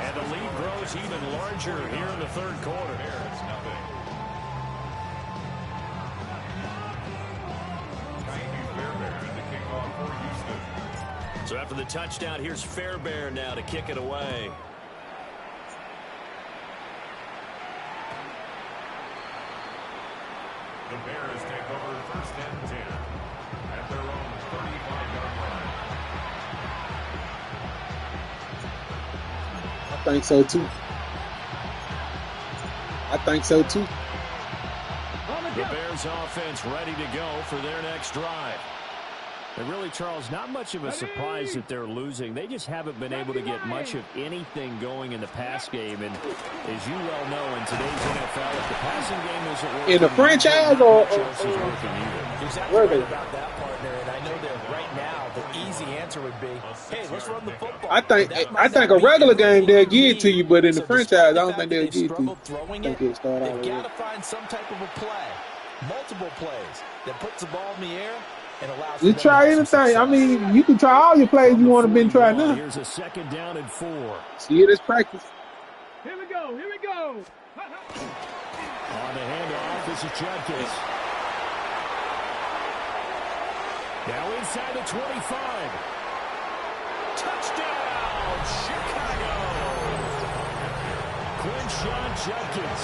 And the lead grows even larger here in the 3rd quarter. So after the touchdown, here's Fairbairn now to kick it away. The Bears take over 1st and 10 at their own 35-yard line. I think so too. The Bears offense ready to go for their next drive. And really, Charles, not much of a surprise that they're losing. They just haven't been able to get much of anything going in the pass game. And as you well know, in today's NFL, if the passing game isn't working, in the franchise or exactly right about that, partner. And I know that right now the easy answer would be, hey, let's run the football. I think a regular game they'll give it to you, but in the franchise, I don't think they'll give it to you. They've got to find some type of a play, multiple plays that puts the ball in the air. You try anything. I mean, you can try all your plays you want to been trying now. Here's a 2nd down and 4. See it as practice. Here we go. On the handoff, this is Judkins. Now inside the 25. Touchdown, Chicago. Quinshawn Judkins,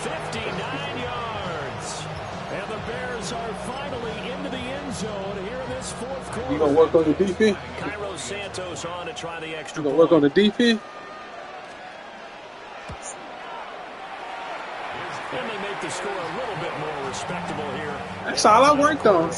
59 yards. And the Bears are finally into the end zone here in this fourth quarter. You gonna work on the defense? Cairo Santos on to try the extra You gonna point. work on the defense? And they make the score a little bit more respectable here. That's all I worked on.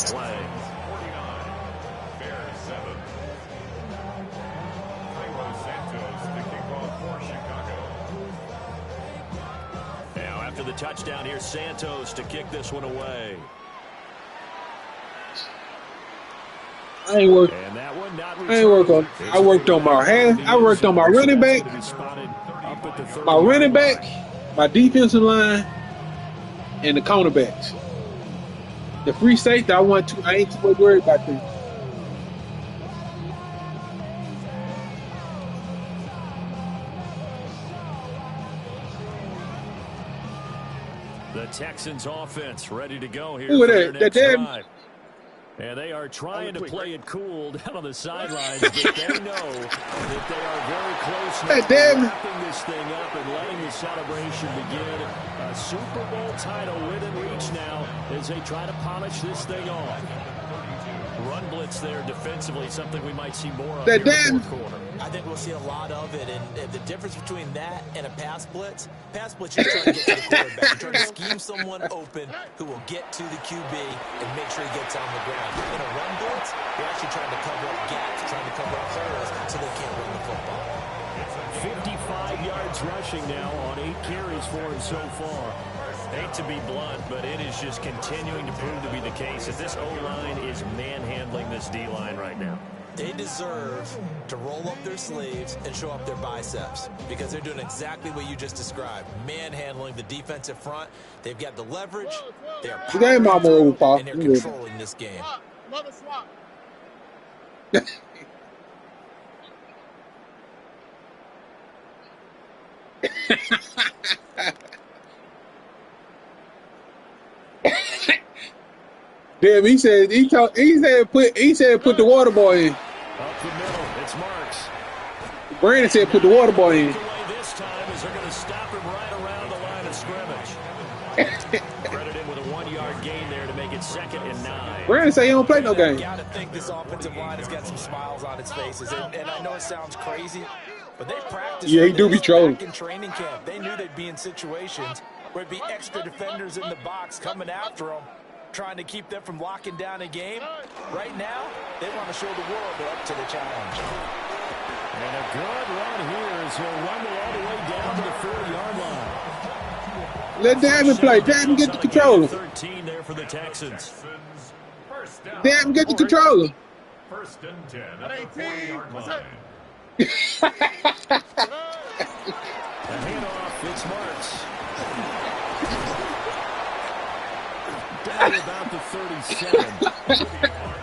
Now after the touchdown, here's Santos to kick this one away. I ain't work. And that one not I worked on my hand. I worked on my running back, my running back, my defensive line, and the cornerbacks. The free safety, I ain't too much worried about them. The Texans offense ready to go here. Who for is their that? next That drive. And they are trying to play it cool down on the sidelines, but they know that they are very close now to wrapping this thing up and letting the celebration begin. A Super Bowl title within reach now as they try to polish this thing off. Run blitz there defensively, something we might see more of here in the fourth quarter. I think we'll see a lot of it, and the difference between that and a pass blitz, you're trying to get to the quarterback. You're trying to scheme someone open who will get to the QB and make sure he gets on the ground. In a run blitz, you're actually trying to cover up gaps, trying to cover up holes so they can't run the football. 55 yards rushing now on 8 carries for him so far. Hate to be blunt, but it is just continuing to prove to be the case that this O-line is manhandling this D-line right now. They deserve to roll up their sleeves and show up their biceps because they're doing exactly what you just described, manhandling the defensive front. They've got the leverage, they're power, and they're controlling this game. Love a swap. Damn, he said put the water boy in. Up the middle, it's Marks. Brandon said put the water boy in. This time is they're going to stop him right around the line of scrimmage. Credit him with a 1-yard gain there to make it 2nd and 9. Brandon said he don't play no game. I got to think this offensive line has got some smiles on its faces, and I know it sounds crazy, but they practiced. Yeah, he do be trolling. Back in training camp, they knew they'd be in situations where it'd be extra defenders in the box coming after them, trying to keep them from locking down a game. Right now, they want to show the world they're up to the challenge. And a good run here as he'll run all the way down to the 40-yard line. Let Davin play. Davin get the controller. 13 there for the Texans. Davin get the controller. 1st and 10 at the 40-yard line. The handoff, it's Marks. Down about the 37.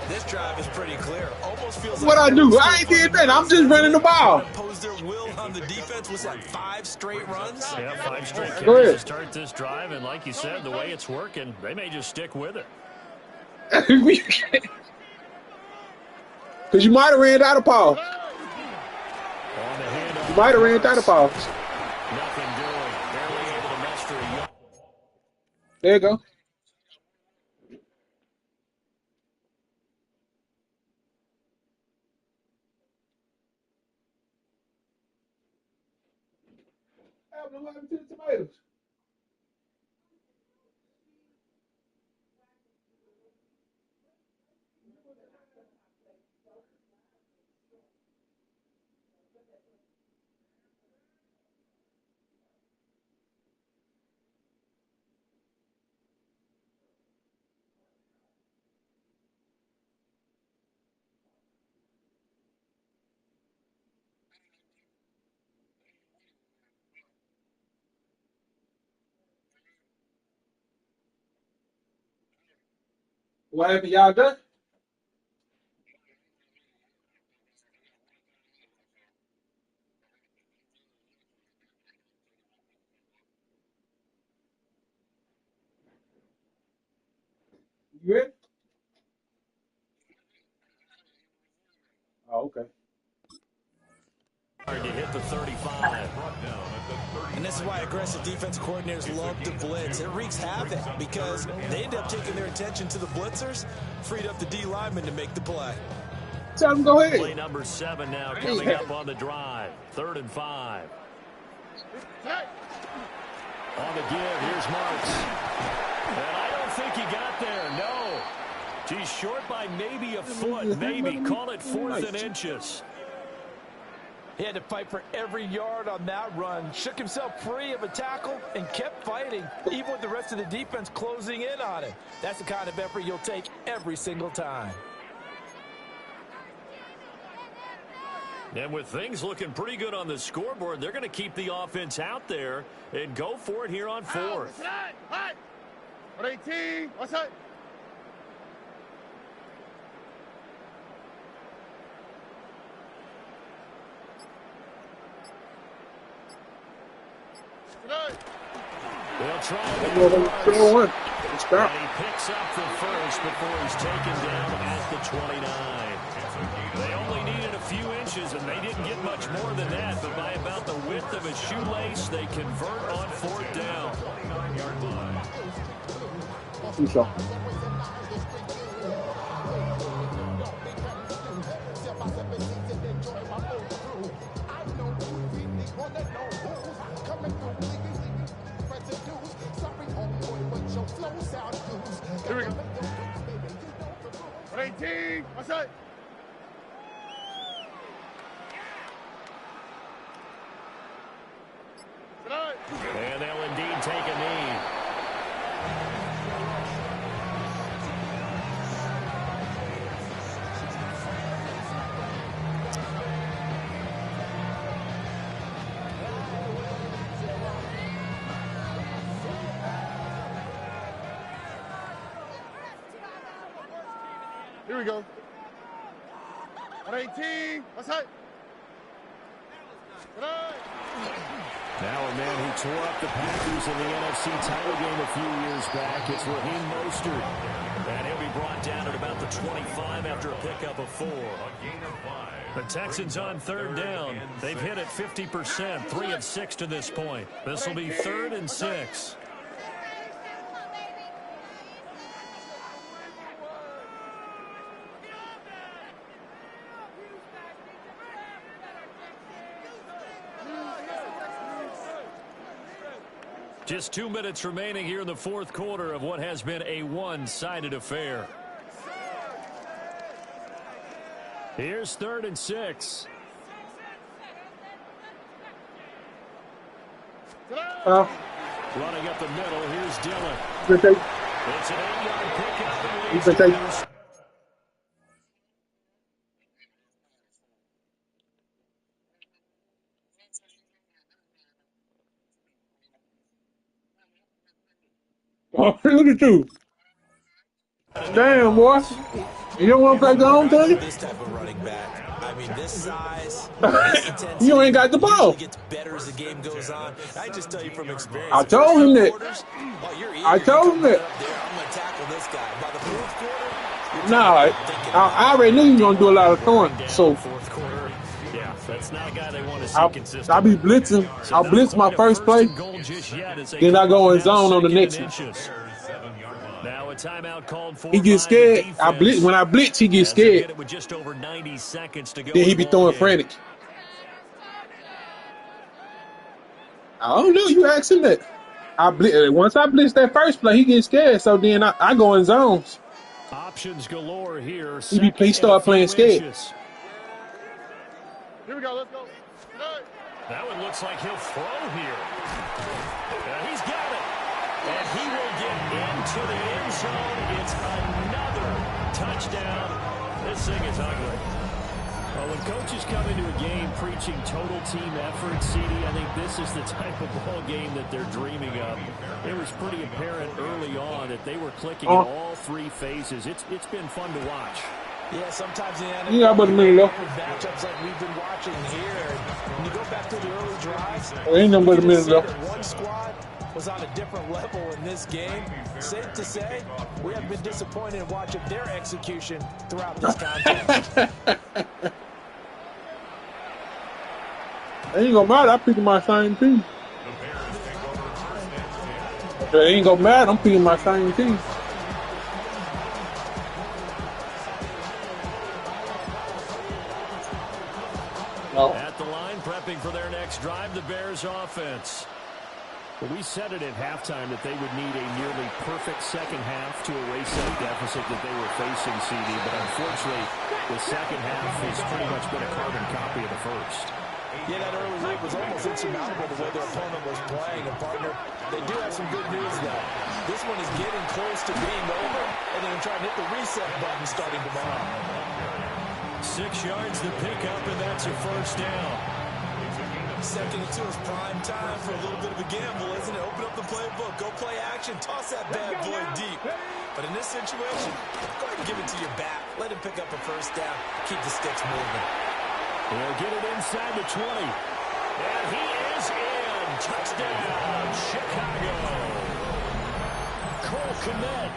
This drive is pretty clear. Almost feels What like I do? I ain't did that. I'm just running the ball. Impose their will on the defense. Was that 5 straight runs? Yeah, 5 straight Go carries ahead. to start this drive, and like you said, the way it's working, they may just stick with it. Because you might have ran out of Paul. You might have ran out of Paul. Nothing doing. Barely able to muster a yard. There you go. What happened to the tomatoes? What happened? Y'all done? You ready? 35. And this is why aggressive defensive coordinators love to blitz. It wreaks havoc because they end up taking their attention to the blitzers, freed up the D lineman to make the play. Tell him go ahead. Play number 7 now coming up on the drive. 3rd and 5. On the give, here's Marks. And I don't think he got there, no. He's short by maybe a foot, maybe. Call it 4th and inches. He had to fight for every yard on that run. Shook himself free of a tackle and kept fighting, even with the rest of the defense closing in on him. That's the kind of effort you'll take every single time. And with things looking pretty good on the scoreboard, they're going to keep the offense out there and go for it here on 4th. 118. What's that? They'll try And to he picks up the first before he's taken down at the 29. They only needed a few inches, and they didn't get much more than that, but by about the width of a shoelace, they convert on 4th down. Here we go. 118. What's that? And they'll indeed take a knee. Here we go. 118. What's that? Now a man who tore up the Packers in the NFC title game a few years back. It's Raheem Mostert. And he'll be brought down at about the 25 after a pickup of 4. The Texans on 3rd down. They've hit it 50%, 3 of 6 to this point. This will be 3rd and 6. Just 2 minutes remaining here in the 4th quarter of what has been a one-sided affair. Here's 3rd and 6. Running up the middle, here's Dillon. It's an 8-yard pickup and leads to Oh, look at you. Damn, boy. You don't want to play the home team? This type of running back. I mean, this size, this intensity, You ain't got the ball. gets better as the game goes on. I just tell you from experience. I told him that. I I told him that. I'm going to tackle this guy. By the 4th quarter, Nah, I already knew you were going to do a lot of throwing. So 4th quarter. Yeah, that's not a guy they want to see I'll consistently. be blitzing. I'll blitz my first play. Then I go in zone on the next one. Now a timeout called for. He gets scared. When I blitz, he gets scared. With just over 90 seconds to go. Then he be throwing frantic. I don't know. You ask him that. Once I blitz that first play, he gets scared. So then I go in zones. Options galore here. He start playing scared. Here we go. Let's go. That one looks like he'll throw here. He's got it. And he will get into the end zone. It's another touchdown. This thing is ugly. Well, when coaches come into a game preaching total team effort, CD, I think this is the type of ball game that they're dreaming of. It was pretty apparent early on that they were clicking in all 3 phases. It's been fun to watch. yeah, sometimes in the NFL, Yeah, but matchups like we've been watching here. When you go back to the early drives, Ain't no but a minute you can left. see that one squad was on a different level in this game. Safe to say, we have been disappointed in watching their execution throughout this contest. It ain't gonna matter. I'm picking my same team. It ain't gonna matter. I'm picking my same team. No. At the line, prepping for their next drive, the Bears offense. Well, we said it at halftime that they would need a nearly perfect second half to erase that deficit that they were facing, CD. But unfortunately, the second half has pretty much been a carbon copy of the first. Yeah, that early lead was almost insurmountable the way their opponent was playing. And, partner, they do have some good news, though. This one is getting close to being over, and they're trying to hit the reset button starting tomorrow. 6 yards to pick up, and that's a first down. 2nd and 2 is prime time for a little bit of a gamble, isn't it? Open up the playbook, go play action, toss that bad boy deep. But in this situation, go ahead and give it to your back. Let him pick up a first down. Keep the sticks moving. They'll get it inside the 20. And he is in. Touchdown, Chicago. Cole Kmet,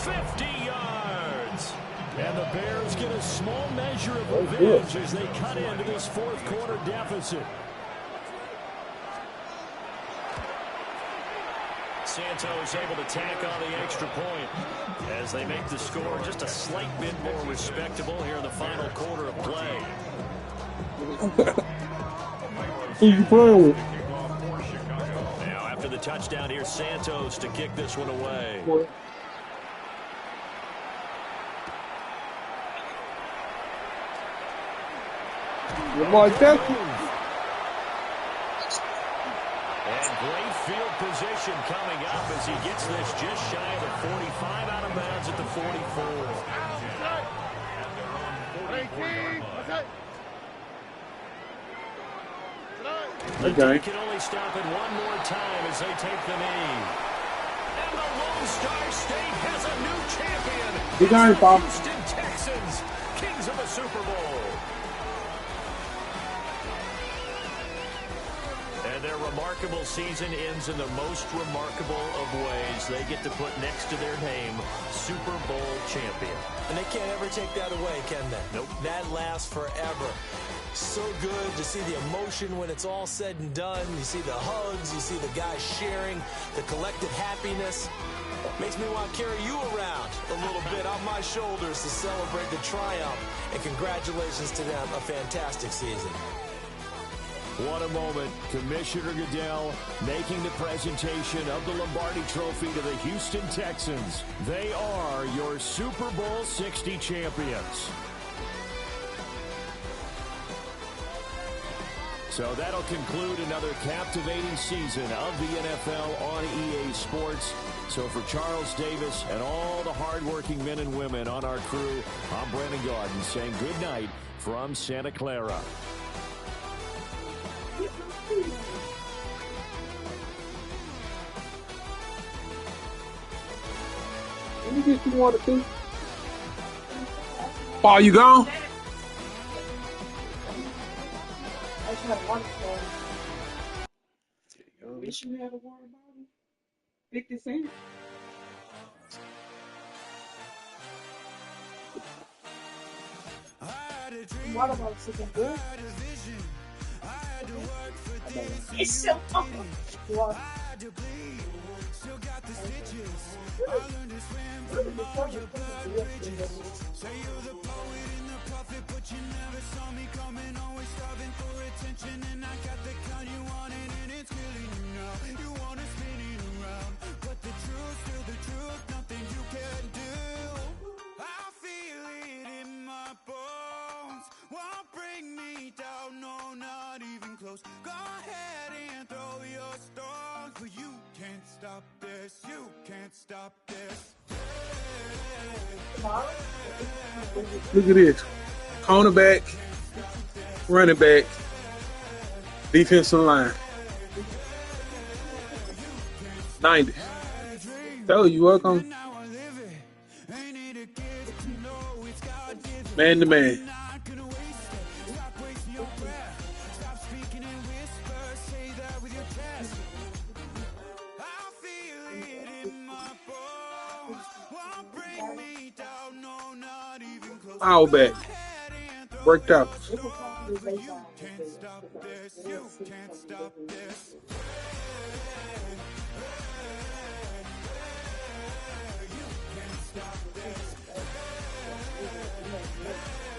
50 yards. And the Bears get a small measure of revenge as they cut into this fourth quarter deficit. Santos able to tack on the extra point as they make the score just a slight bit more respectable here in the final quarter of play. Who you playing with? Now after the touchdown, here's Santos to kick this one away. Lamar Jackson. And great field position coming up as he gets this just shy of the 45, out of bounds at the 44. Okay. Can only stop it one more time as they take the knee. And the Lone Star State has a new champion. Big iron, Bob. Houston Texans, kings of the Super Bowl. And their remarkable season ends in the most remarkable of ways. They get to put next to their name, Super Bowl champion. And they can't ever take that away, can they? Nope. That lasts forever. So good to see the emotion when it's all said and done. You see the hugs, you see the guys sharing, the collective happiness. Makes me want to carry you around a little bit on my shoulders to celebrate the triumph. And congratulations to them, a fantastic season. What a moment. Commissioner Goodell making the presentation of the Lombardi Trophy to the Houston Texans. They are your Super Bowl 60 champions. So that'll conclude another captivating season of the NFL on EA Sports. So for Charles Davis and all the hardworking men and women on our crew, I'm Brandon Gaudin saying good night from Santa Clara. Let me get you one or two. Paul, you gone? I just have water bottle. Wish you had a water bottle. 50 cents. Water bottle's looking good. It's so water. Go ahead and throw your stones, but you can't stop this. You can't stop this. Look at this. Cornerback, running back, defensive line. 90. Tell you, welcome. Man to man. Foul back. Worked out. can't stop this. You can't stop this.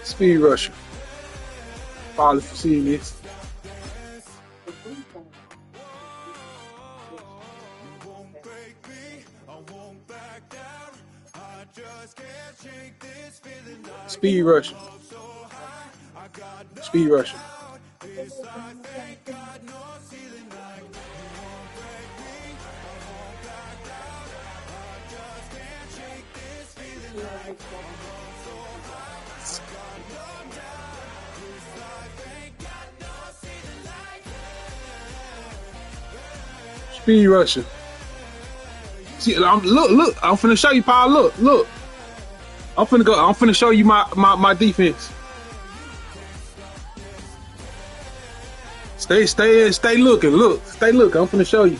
Speed rusher. Probably for seeing this. Speed rusher. Speed rusher. Speed rusher. See, look. I'm finna show you, Paul. Look. I'm finna show you my defense. Stay looking. Look, stay looking. I'm finna show you.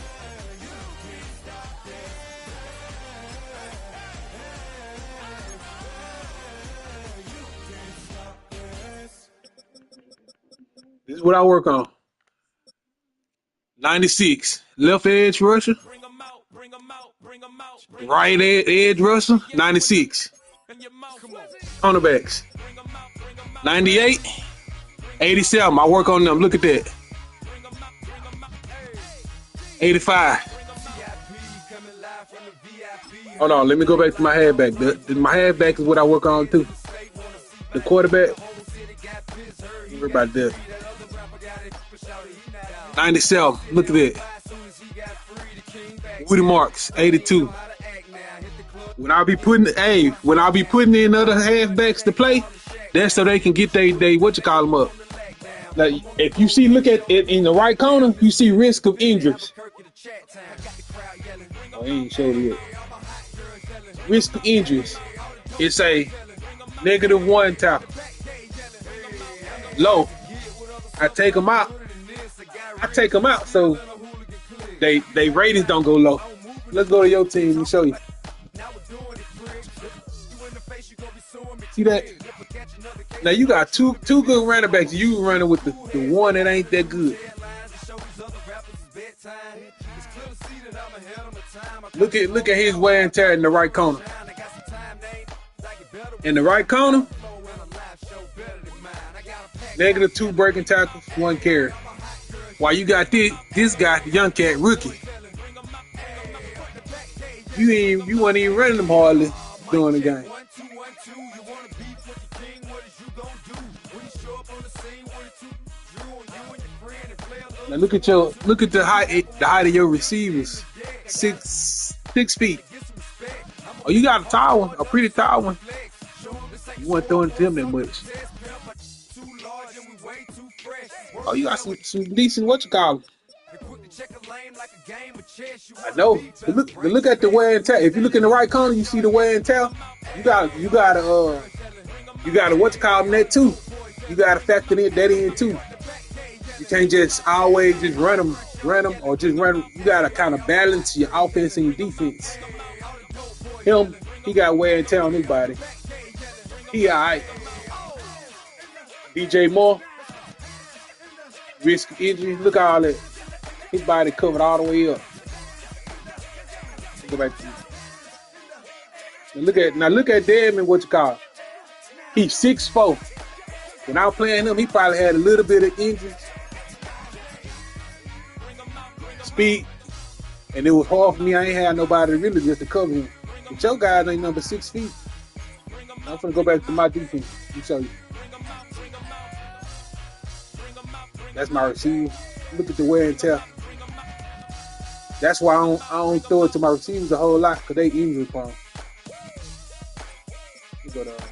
This is what I work on. 96. Left edge rusher. Right edge rusher. 96. Cornerbacks. 98. 87. I work on them. Look at that. 85. Hold on. Let me go back to my halfback. My halfback is what I work on too. The quarterback. Worry about that. 97. Look at that. Woody Marks. 82. When I be putting in other halfbacks to play, that's so they can get they up. Like if you see, look at it in the right corner, you see risk of injuries. Oh, he ain't showed it yet. Risk of injuries. It's a -1 tackle. Low. I take them out so they ratings don't go low. Let's go to your team and show you. See that? Now you got two good running backs. You running with the one that ain't that good. Look at his wear and tear in the right corner. In the right corner, -2 breaking tackles, 1 carry. While you got this guy, young cat, rookie. You weren't even running them hardly during the game. Now look at the height of your receivers. 6 feet. Oh, you got a tall one, a pretty tall one. You weren't throwing to him that much. Oh, you got some decent I know. But look at the wear and tear. If you look in the right corner, you see the wear and tear. You got to that too. You got to factor that in too. You can't just always just run them, or just run. You got to kind of balance your offense and your defense. He got wear and tear on his body. He all right. DJ Moore, risk of injury. Look at all that. His body covered all the way up. Go back to you. Now look at Damon, He's 6'4". When I was playing him, he probably had a little bit of injuries. Speed. And it was hard for me. I ain't had nobody really just to cover him. But your guys ain't number 6 feet. I'm gonna go back to my defense. Let me show you. That's my receiver. Look at the wear and tear. That's why I don't throw it to my receivers a whole lot, because they injury prone. Let me go to my defense.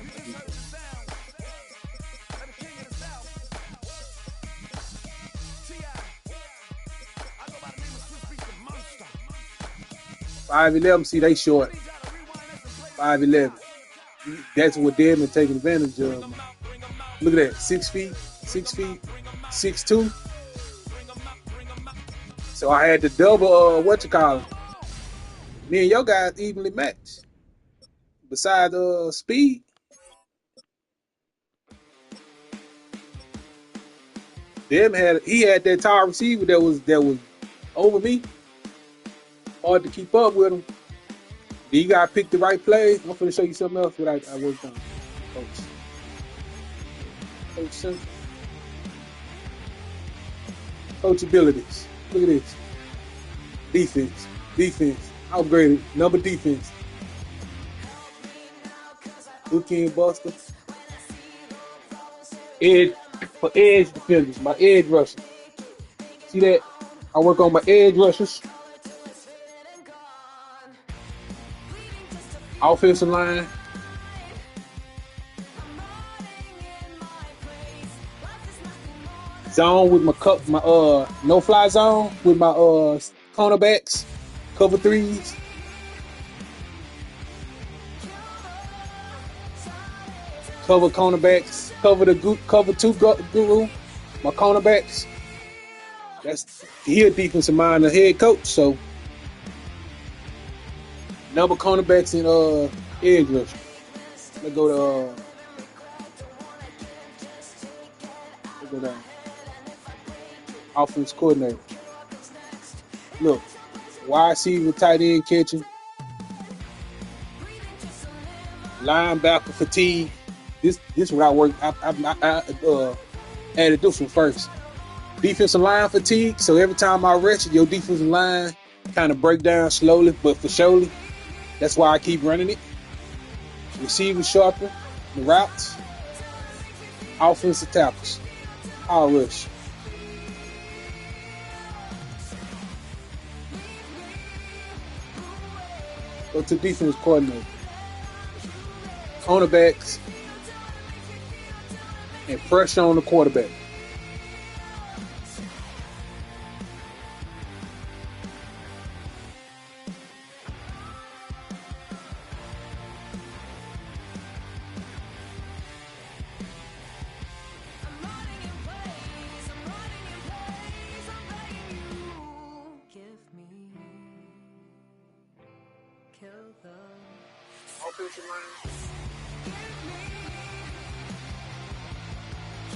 5'11", see, they short. 5'11". That's what Damon taking advantage of. Look at that, 6 feet, 6'2". So I had to double, me and your guys evenly matched. Besides speed. He had that tall receiver that was over me, hard to keep up with him. Then you gotta pick the right play. I'm gonna show you something else what I worked on. Coach abilities. Look at this. Defense. Upgraded. Number defense. Weekend buster. Edge defenders. My edge rushers. See that? I work on my edge rushers. Offensive line. Zone with my no fly zone with my cornerbacks, cover threes. Cover cornerbacks, cover two guru, my cornerbacks. He a defensive mind, the head coach, so number cornerbacks and edge rush. Let's go down. Offense coordinator. Look, wide receiver, tight end catching, linebacker fatigue. This is what I work. I added this one first. Defensive line fatigue. So every time I rush it, your defensive line kind of break down slowly, but for surely. That's why I keep running it. Receiver sharper, the routes, offensive tackles, all rush. Go to defense coordinator. Cornerbacks and pressure on the quarterback.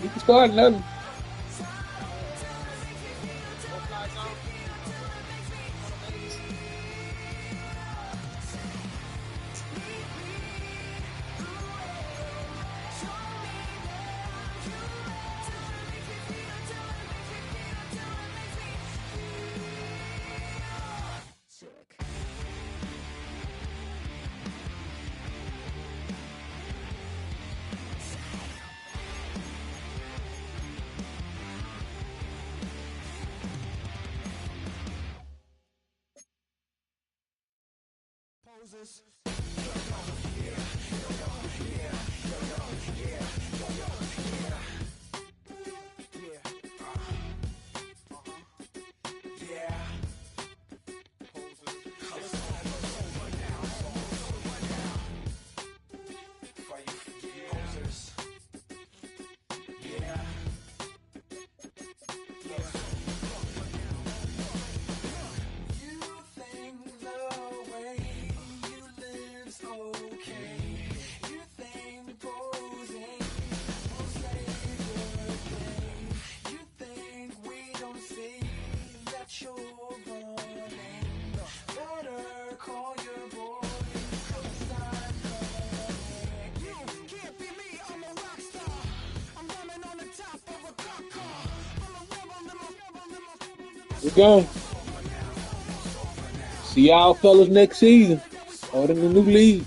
You can start another. We're going. See y'all fellas next season or in the new league.